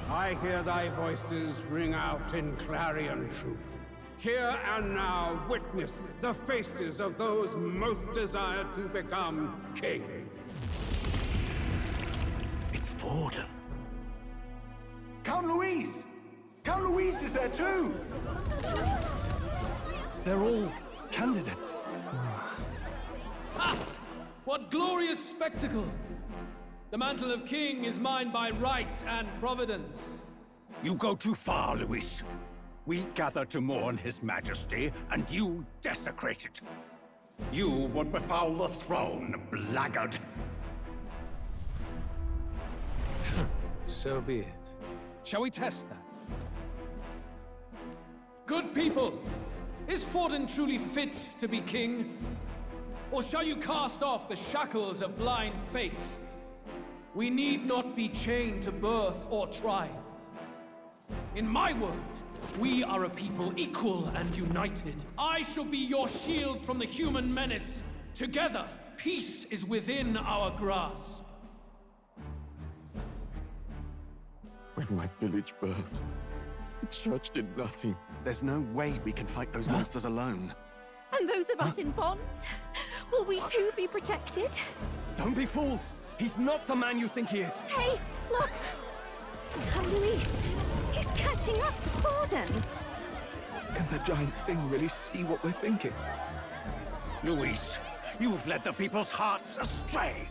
Speaker 11: I hear thy voices ring out in clarion truth. Here and now, witness the faces of those most desired to become king.
Speaker 4: It's Forden.
Speaker 1: Count Louise! Count Louise is there too!
Speaker 2: They're all candidates.
Speaker 16: Ah! What glorious spectacle! The mantle of king is mine by right and providence.
Speaker 4: You go too far, Louis. We gather to mourn his majesty, and you desecrate it. You would befoul the throne, blackguard.
Speaker 16: So be it. Shall we test that? Good people, is Forden truly fit to be king? Or shall you cast off the shackles of blind faith? We need not be chained to birth or trial. In my word, we are a people equal and united. I shall be your shield from the human menace. Together, peace is within our grasp.
Speaker 15: When my village burned, the church did nothing.
Speaker 8: There's no way we can fight those monsters alone.
Speaker 12: And those of us in bonds? Will we too be protected?
Speaker 2: Don't be fooled! He's not the man you think he is!
Speaker 12: Hey, look! Come, Luis. He's catching up to Forden.
Speaker 8: Can the giant thing really see what we're thinking?
Speaker 4: Louis, you've led the people's hearts astray.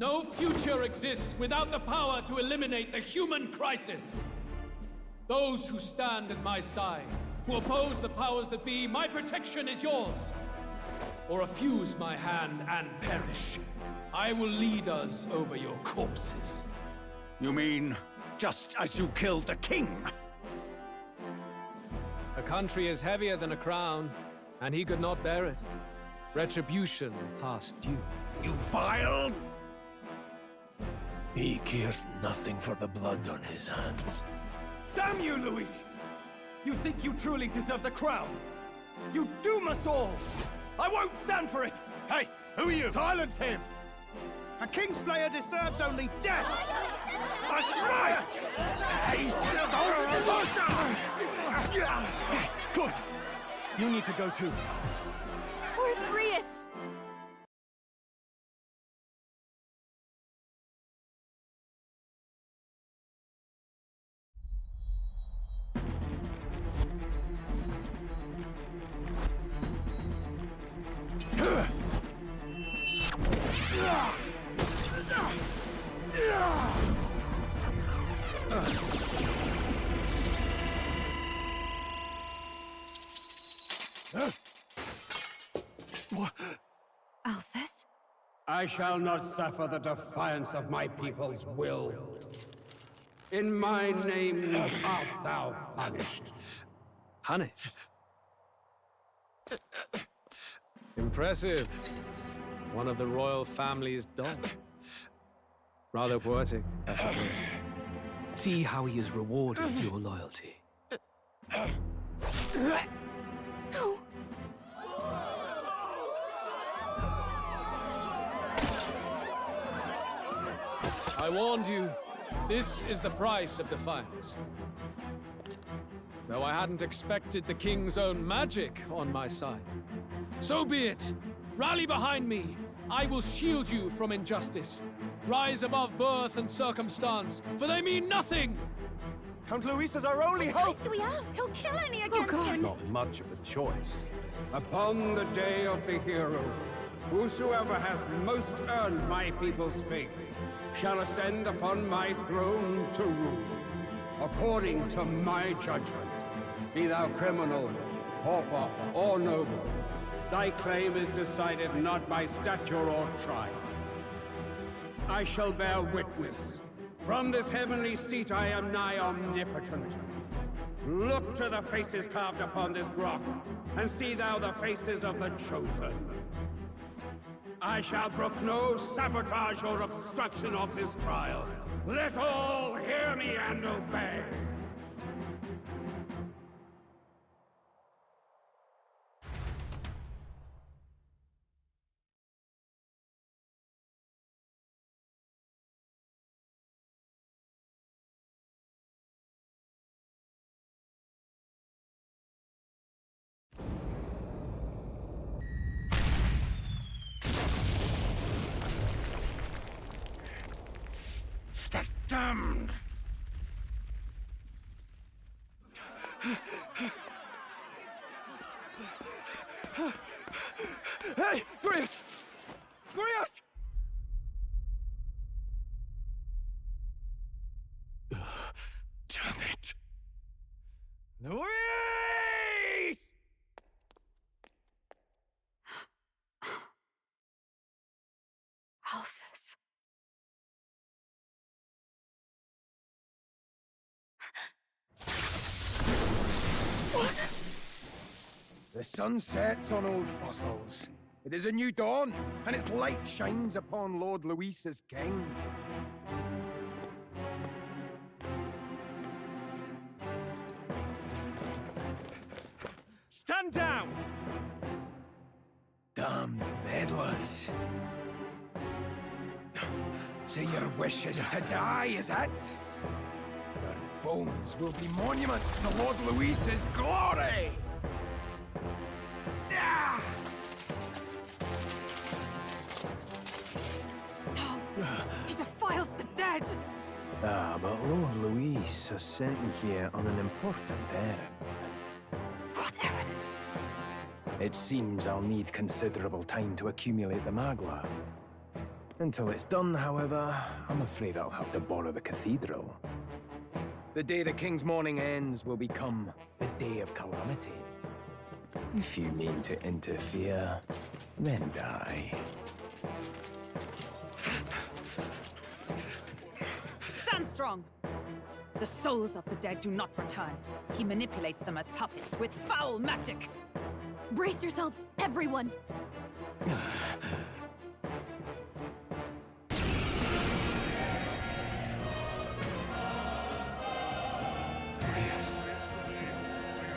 Speaker 16: No future exists without the power to eliminate the human crisis. Those who stand at my side, who oppose the powers that be, my protection is yours. Or refuse my hand and perish. I will lead us over your corpses.
Speaker 4: You mean, just as you killed the king?
Speaker 16: A country is heavier than a crown, and he could not bear it. Retribution past due.
Speaker 4: You vile...
Speaker 1: He cares nothing for the blood on his hands.
Speaker 17: Damn you, Luis! You think you truly deserve the crown? You doom us all! I won't stand for it!
Speaker 4: Hey, who are you?
Speaker 17: Silence him! A Kingslayer deserves only death!
Speaker 4: That's right! Hey,
Speaker 17: Yes, good! You need to go too.
Speaker 6: Where's Grius?
Speaker 12: Alcest?
Speaker 11: I shall not suffer the defiance of my people's will. In my name art thou punished.
Speaker 16: Punished? Impressive. One of the royal family's dog. Rather poetic, I suppose. See how he has rewarded your loyalty.
Speaker 12: No!
Speaker 16: I warned you. This is the price of defiance. Though I hadn't expected the king's own magic on my side. So be it. Rally behind me. I will shield you from injustice. Rise above birth and circumstance, for they mean nothing!
Speaker 17: Count Luis is our only
Speaker 12: What
Speaker 17: hope!
Speaker 12: choice do we have? He'll kill any against him!
Speaker 11: Not much of a choice. Upon the day of the hero, whosoever has most earned my people's faith shall ascend upon my throne to rule, according to my judgment. Be thou criminal, pauper, or noble, thy claim is decided not by stature or trial. I shall bear witness. From this heavenly seat I am nigh omnipotent. Look to the faces carved upon this rock, and see thou the faces of the chosen. I shall brook no sabotage or obstruction of this trial. Let all hear me and obey.
Speaker 4: The damned!
Speaker 17: Hey! Grius! Grius!
Speaker 1: Damn it!
Speaker 17: Luis!
Speaker 12: Alcest.
Speaker 17: The sun sets on old fossils. It is a new dawn, and its light shines upon Lord Luis as king. Stand down!
Speaker 1: Damned meddlers.
Speaker 17: So your wish is to die, is it? Your bones will be monuments to Lord Luis's glory! Ah!
Speaker 12: No! He defiles the dead!
Speaker 18: Ah, but Lord Luis has sent me here on an important errand.
Speaker 12: What errand?
Speaker 18: It seems I'll need considerable time to accumulate the Magla. Until it's done, however, I'm afraid I'll have to borrow the cathedral. The day the king's mourning ends will become a day of calamity. If you mean to interfere, then die.
Speaker 6: Stand strong! The souls of the dead do not return. He manipulates them as puppets with foul magic.
Speaker 3: Brace yourselves, everyone!
Speaker 2: Yes.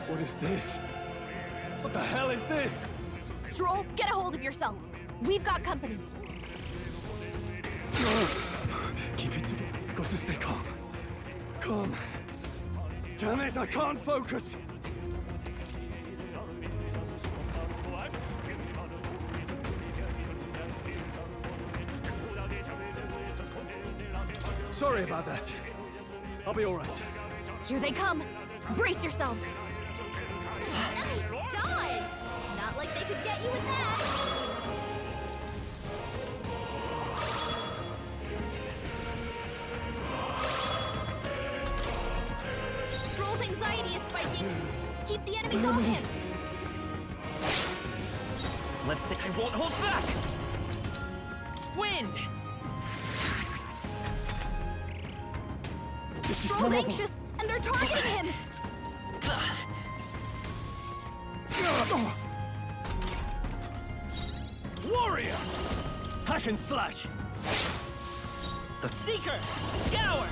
Speaker 2: What is this? What the hell is this?
Speaker 3: Stroll, get a hold of yourself. We've got company.
Speaker 2: Keep it together. Got to stay calm. Calm. Damn it, I can't focus. Sorry about that. I'll be all right.
Speaker 3: Here they come. Brace yourselves.
Speaker 19: Nice dodge! Not like they could get you with that!
Speaker 3: Stroll's anxiety is spiking. Keep the enemies on him.
Speaker 20: Let's see. I won't hold back! Wind!
Speaker 3: Stroll's anxious, and they're targeting him.
Speaker 20: Warrior! Hack and slash! The Seeker! Scour!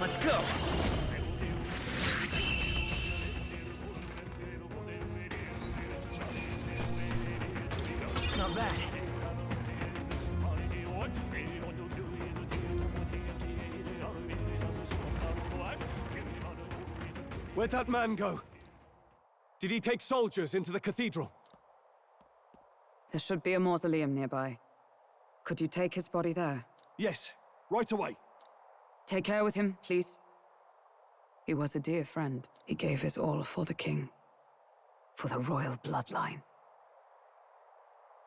Speaker 20: Let's go! Not bad.
Speaker 2: Where'd that man go? Did he take soldiers into the cathedral?
Speaker 10: There should be a mausoleum nearby. Could you take his body there?
Speaker 2: Yes, right away.
Speaker 10: Take care with him, please. He was a dear friend. He gave his all for the king. For the royal bloodline.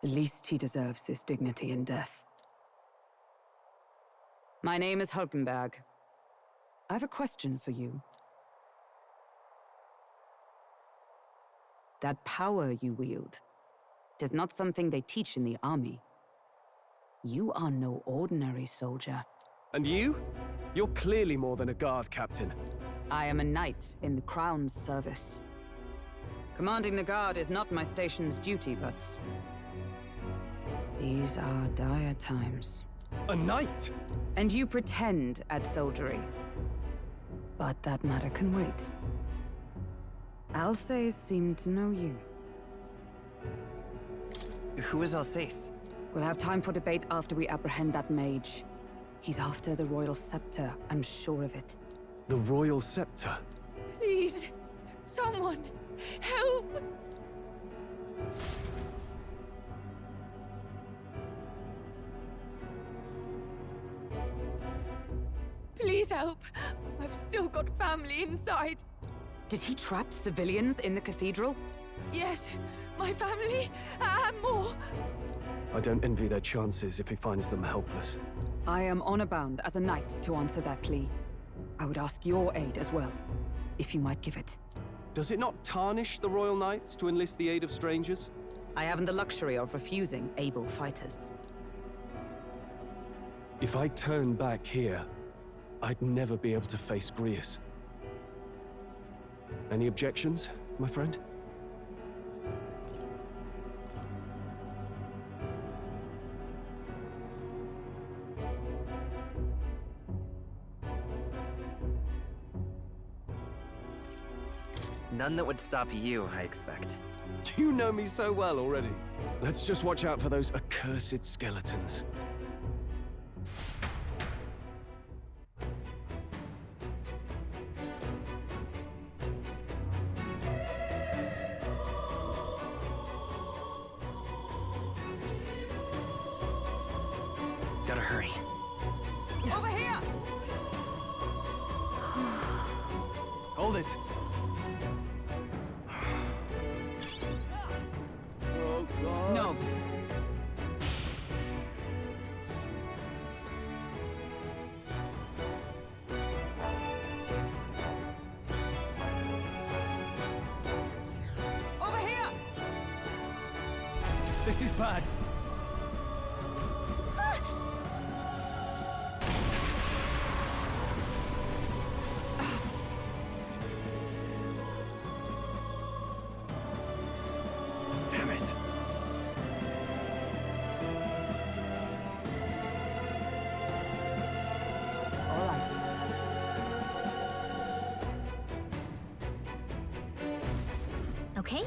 Speaker 10: The least he deserves is dignity in death. My name is Hulkenberg. I have a question for you. That power you wield is not something they teach in the army. You are no ordinary soldier.
Speaker 2: And you? You're clearly more than a guard captain.
Speaker 10: I am a knight in the Crown's service. Commanding the guard is not my station's duty, but these are dire times.
Speaker 2: A knight?
Speaker 10: And you pretend at soldiery. But that matter can wait. Alsace seemed to know you.
Speaker 20: Who is Alsace?
Speaker 10: We'll have time for debate after we apprehend that mage. He's after the royal scepter, I'm sure of it.
Speaker 2: The royal scepter?
Speaker 6: Please, someone, help! Please help. I've still got family inside.
Speaker 10: Did he trap civilians in the cathedral?
Speaker 6: Yes, my family, and more.
Speaker 2: I don't envy their chances if he finds them helpless.
Speaker 10: I am honor-bound as a knight to answer their plea. I would ask your aid as well, if you might give it.
Speaker 2: Does it not tarnish the Royal Knights to enlist the aid of strangers?
Speaker 10: I haven't the luxury of refusing able fighters.
Speaker 2: If I turn back here, I'd never be able to face Grius. Any objections, my friend?
Speaker 20: None that would stop you, I expect.
Speaker 2: You know me so well already. Let's just watch out for those accursed skeletons.
Speaker 20: Gotta hurry.
Speaker 6: Over here!
Speaker 2: Hold it. This is bad. Damn it.
Speaker 10: All right.
Speaker 3: Okay?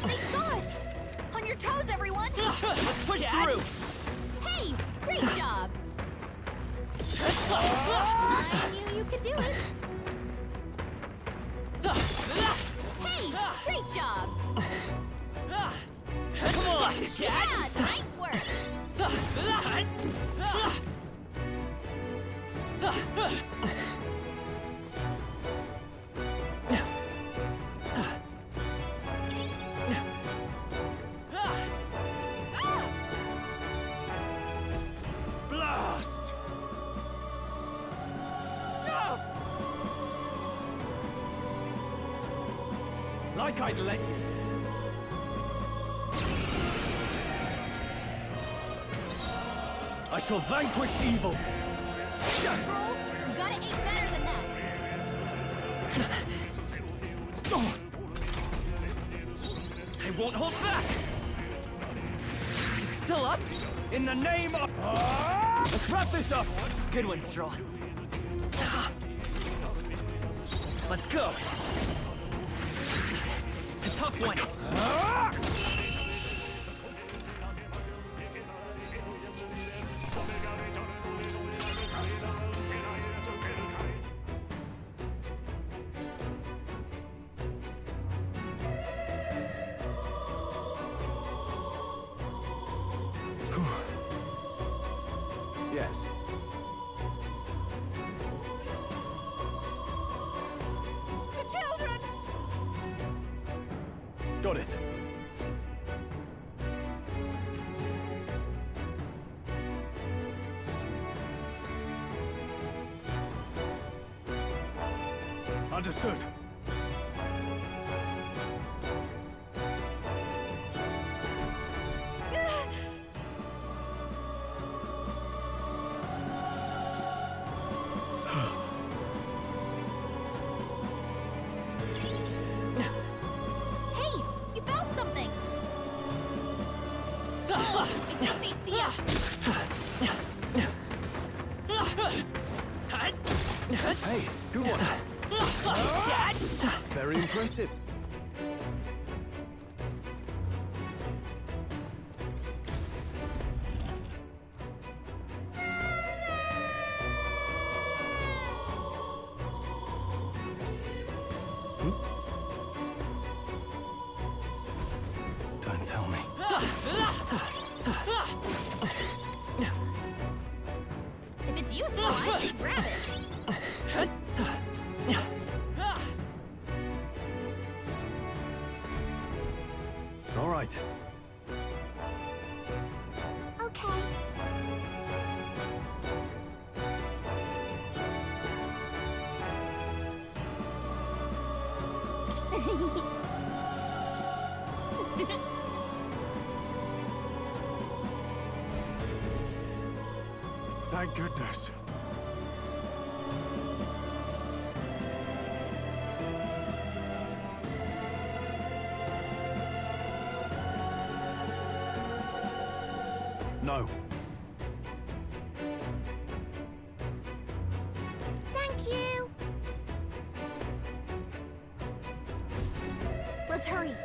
Speaker 19: They saw us! On your toes, everyone!
Speaker 20: Let's push through!
Speaker 19: Hey! Great job! I knew you could do it! Hey! Great job!
Speaker 20: Come on, cat!
Speaker 19: Yeah! Nice work!
Speaker 20: Blast! No!
Speaker 2: Like I'd let you. I shall vanquish evil.
Speaker 19: Troll, you gotta aim better than that!
Speaker 20: I won't hold back! Still up? In the name of...
Speaker 2: Let's wrap this up!
Speaker 20: Good one, Stroll. Let's go! A tough one!
Speaker 18: Yes.
Speaker 10: The children!
Speaker 2: Got it. Understood.
Speaker 19: Hey! You found something! I think they see us!
Speaker 2: Hey, good one. Very impressive. Don't tell me.
Speaker 19: If it's useful, I say grab it!
Speaker 2: All right.
Speaker 5: Okay.
Speaker 1: Thank goodness.
Speaker 2: No.
Speaker 5: Thank you.
Speaker 3: Let's hurry.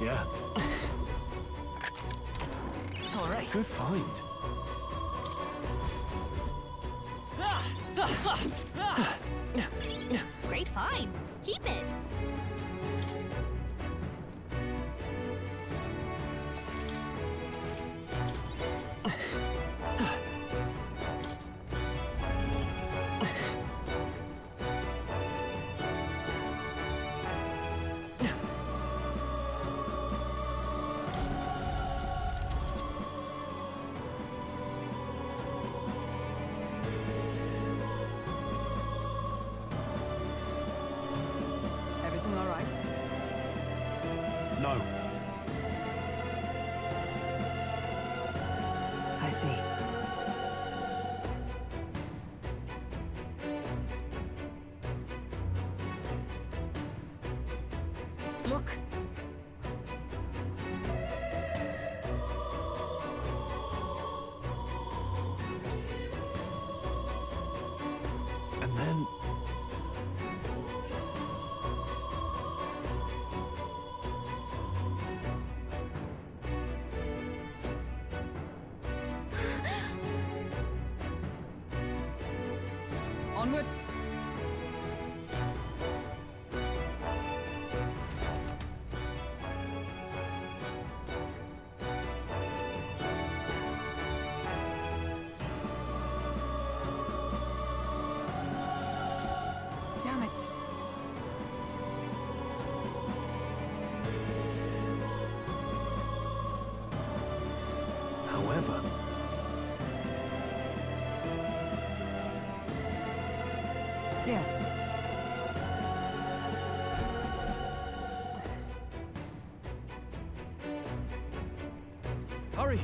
Speaker 2: Yeah.
Speaker 20: All right.
Speaker 2: Good find.
Speaker 19: Great find! Keep it!
Speaker 2: No.
Speaker 10: I see. Look!
Speaker 2: And then...
Speaker 10: Onward! Damn it!
Speaker 2: However...
Speaker 10: Yes.
Speaker 2: Hurry!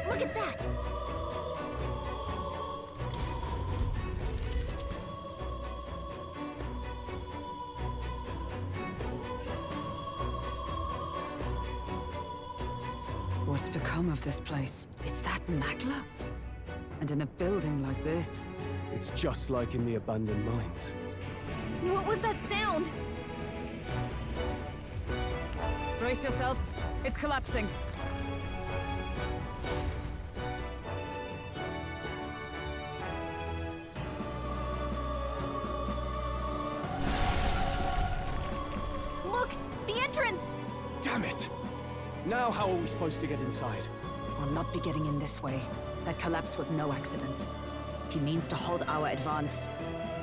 Speaker 5: Look at that!
Speaker 10: What's become of this place? Is that Magla? And in a building like this?
Speaker 2: It's just like in the abandoned mines.
Speaker 19: What was that sound?
Speaker 10: Brace yourselves. It's collapsing.
Speaker 19: Look! The entrance!
Speaker 2: Damn it! Now how are we supposed to get inside?
Speaker 10: We'll not be getting in this way. That collapse was no accident. He means to halt our advance.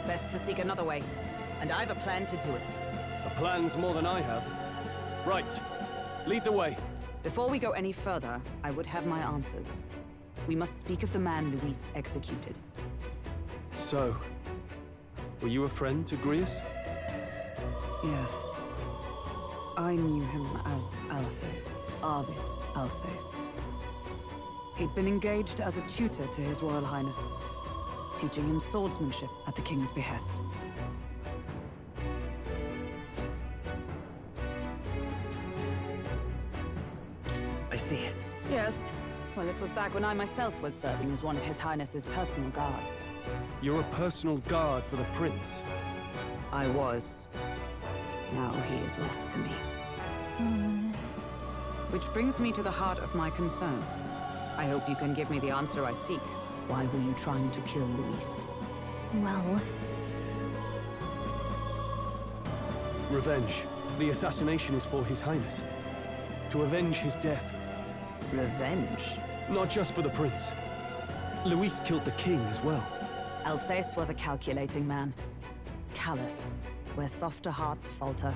Speaker 10: Best to seek another way. And I've a plan to do it.
Speaker 2: A plan's more than I have. Right. Lead the way.
Speaker 10: Before we go any further, I would have my answers. We must speak of the man Luis executed.
Speaker 2: So, were you a friend to Grius?
Speaker 10: Yes. I knew him as Alsace. Arvid Alsace. He'd been engaged as a tutor to His Royal Highness, teaching him swordsmanship at the King's behest.
Speaker 20: I see.
Speaker 10: Yes. Well, it was back when I myself was serving as one of His Highness's personal guards.
Speaker 2: You're a personal guard for the Prince.
Speaker 10: I was. Now he is lost to me. Which brings me to the heart of my concern. I hope you can give me the answer I seek. Why were you trying to kill Luis?
Speaker 3: Well...
Speaker 2: Revenge. The assassination is for His Highness. To avenge his death.
Speaker 10: Revenge?
Speaker 2: Not just for the Prince. Luis killed the King as well.
Speaker 10: Alsace was a calculating man. Callous, where softer hearts falter.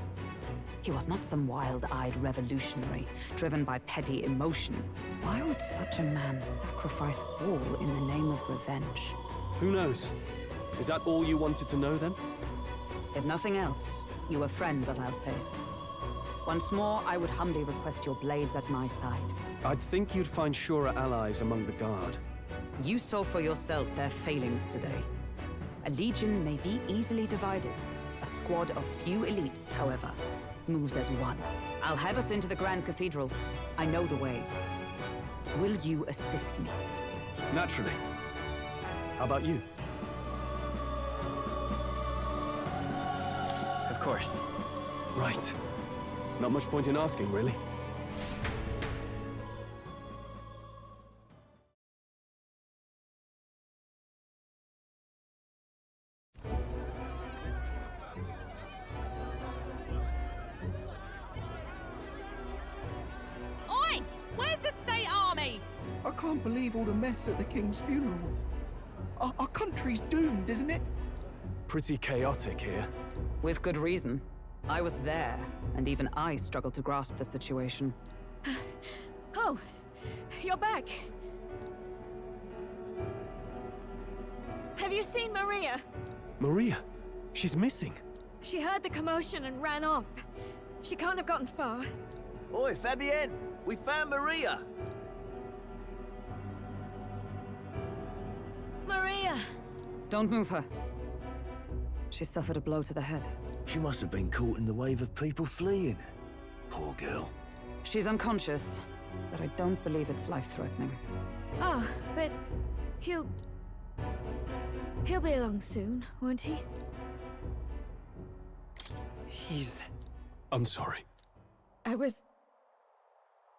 Speaker 10: He was not some wild-eyed revolutionary, driven by petty emotion. Why would such a man sacrifice all in the name of revenge?
Speaker 2: Who knows? Is that all you wanted to know, then?
Speaker 10: If nothing else, you were friends of Alsace. Once more, I would humbly request your blades at my side.
Speaker 2: I'd think you'd find surer allies among the Guard.
Speaker 10: You saw for yourself their failings today. A legion may be easily divided. A squad of few elites, however, moves as one. I'll have us into the Grand Cathedral. I know the way. Will you assist me?
Speaker 2: Naturally. How about you?
Speaker 20: Of course.
Speaker 2: Right. Not much point in asking, really.
Speaker 6: Oi! Where's the state army?
Speaker 17: I can't believe all the mess at the King's funeral. Our country's doomed, isn't it?
Speaker 2: Pretty chaotic here.
Speaker 10: With good reason. I was there, and even I struggled to grasp the situation.
Speaker 19: Oh, you're back. Have you seen Maria?
Speaker 2: Maria? She's missing.
Speaker 19: She heard the commotion and ran off. She can't have gotten far.
Speaker 21: Oi, Fabienne! We found Maria!
Speaker 19: Maria!
Speaker 10: Don't move her. She suffered a blow to the head.
Speaker 21: She must have been caught in the wave of people fleeing. Poor girl.
Speaker 10: She's unconscious, but I don't believe it's life-threatening.
Speaker 19: Oh, but he'll be along soon, won't he?
Speaker 2: I'm sorry.
Speaker 19: I was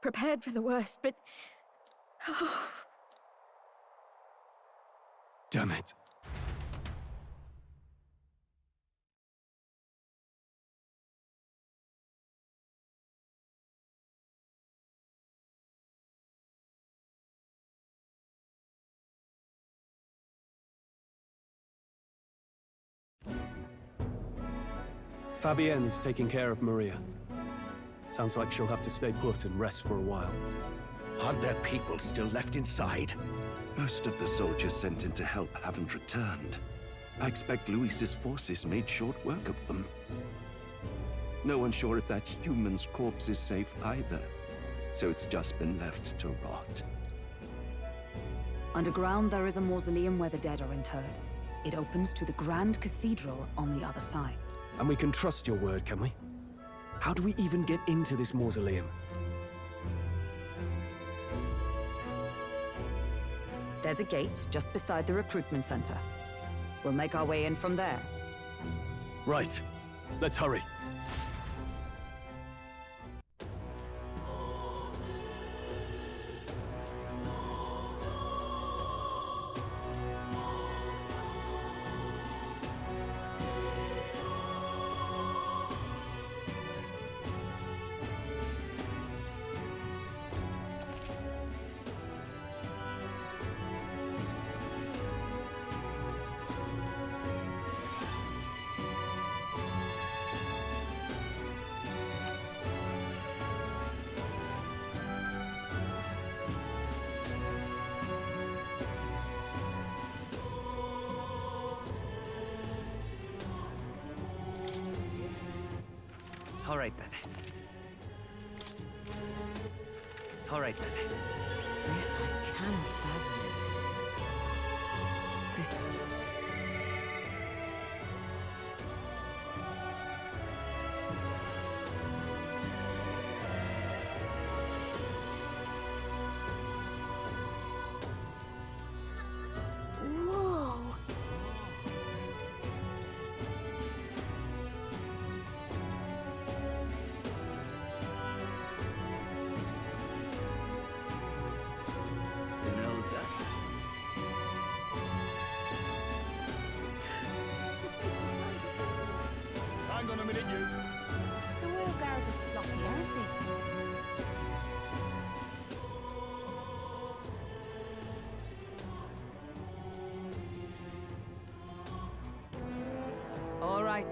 Speaker 19: prepared for the worst, but... Oh.
Speaker 2: Damn it. Fabienne is taking care of Maria. Sounds like she'll have to stay put and rest for a while.
Speaker 4: Are there people still left inside?
Speaker 8: Most of the soldiers sent in to help haven't returned. I expect Luis's forces made short work of them. No one's sure if that human's corpse is safe either, so it's just been left to rot.
Speaker 10: Underground, there is a mausoleum where the dead are interred. It opens to the Grand Cathedral on the other side.
Speaker 2: And we can trust your word, can we? How do we even get into this mausoleum?
Speaker 10: There's a gate just beside the recruitment center. We'll make our way in from there.
Speaker 2: Right. Let's hurry.
Speaker 20: All right, then. All right, then.
Speaker 12: This I cannot fathom.
Speaker 5: Whoa.
Speaker 4: Hang on a minute, you.
Speaker 19: The Royal Guard is sloppy, aren't they?
Speaker 10: All right.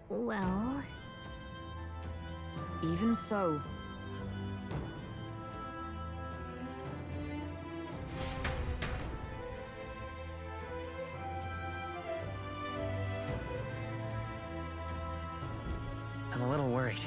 Speaker 3: Well...
Speaker 10: Even so.
Speaker 20: I'm a little worried.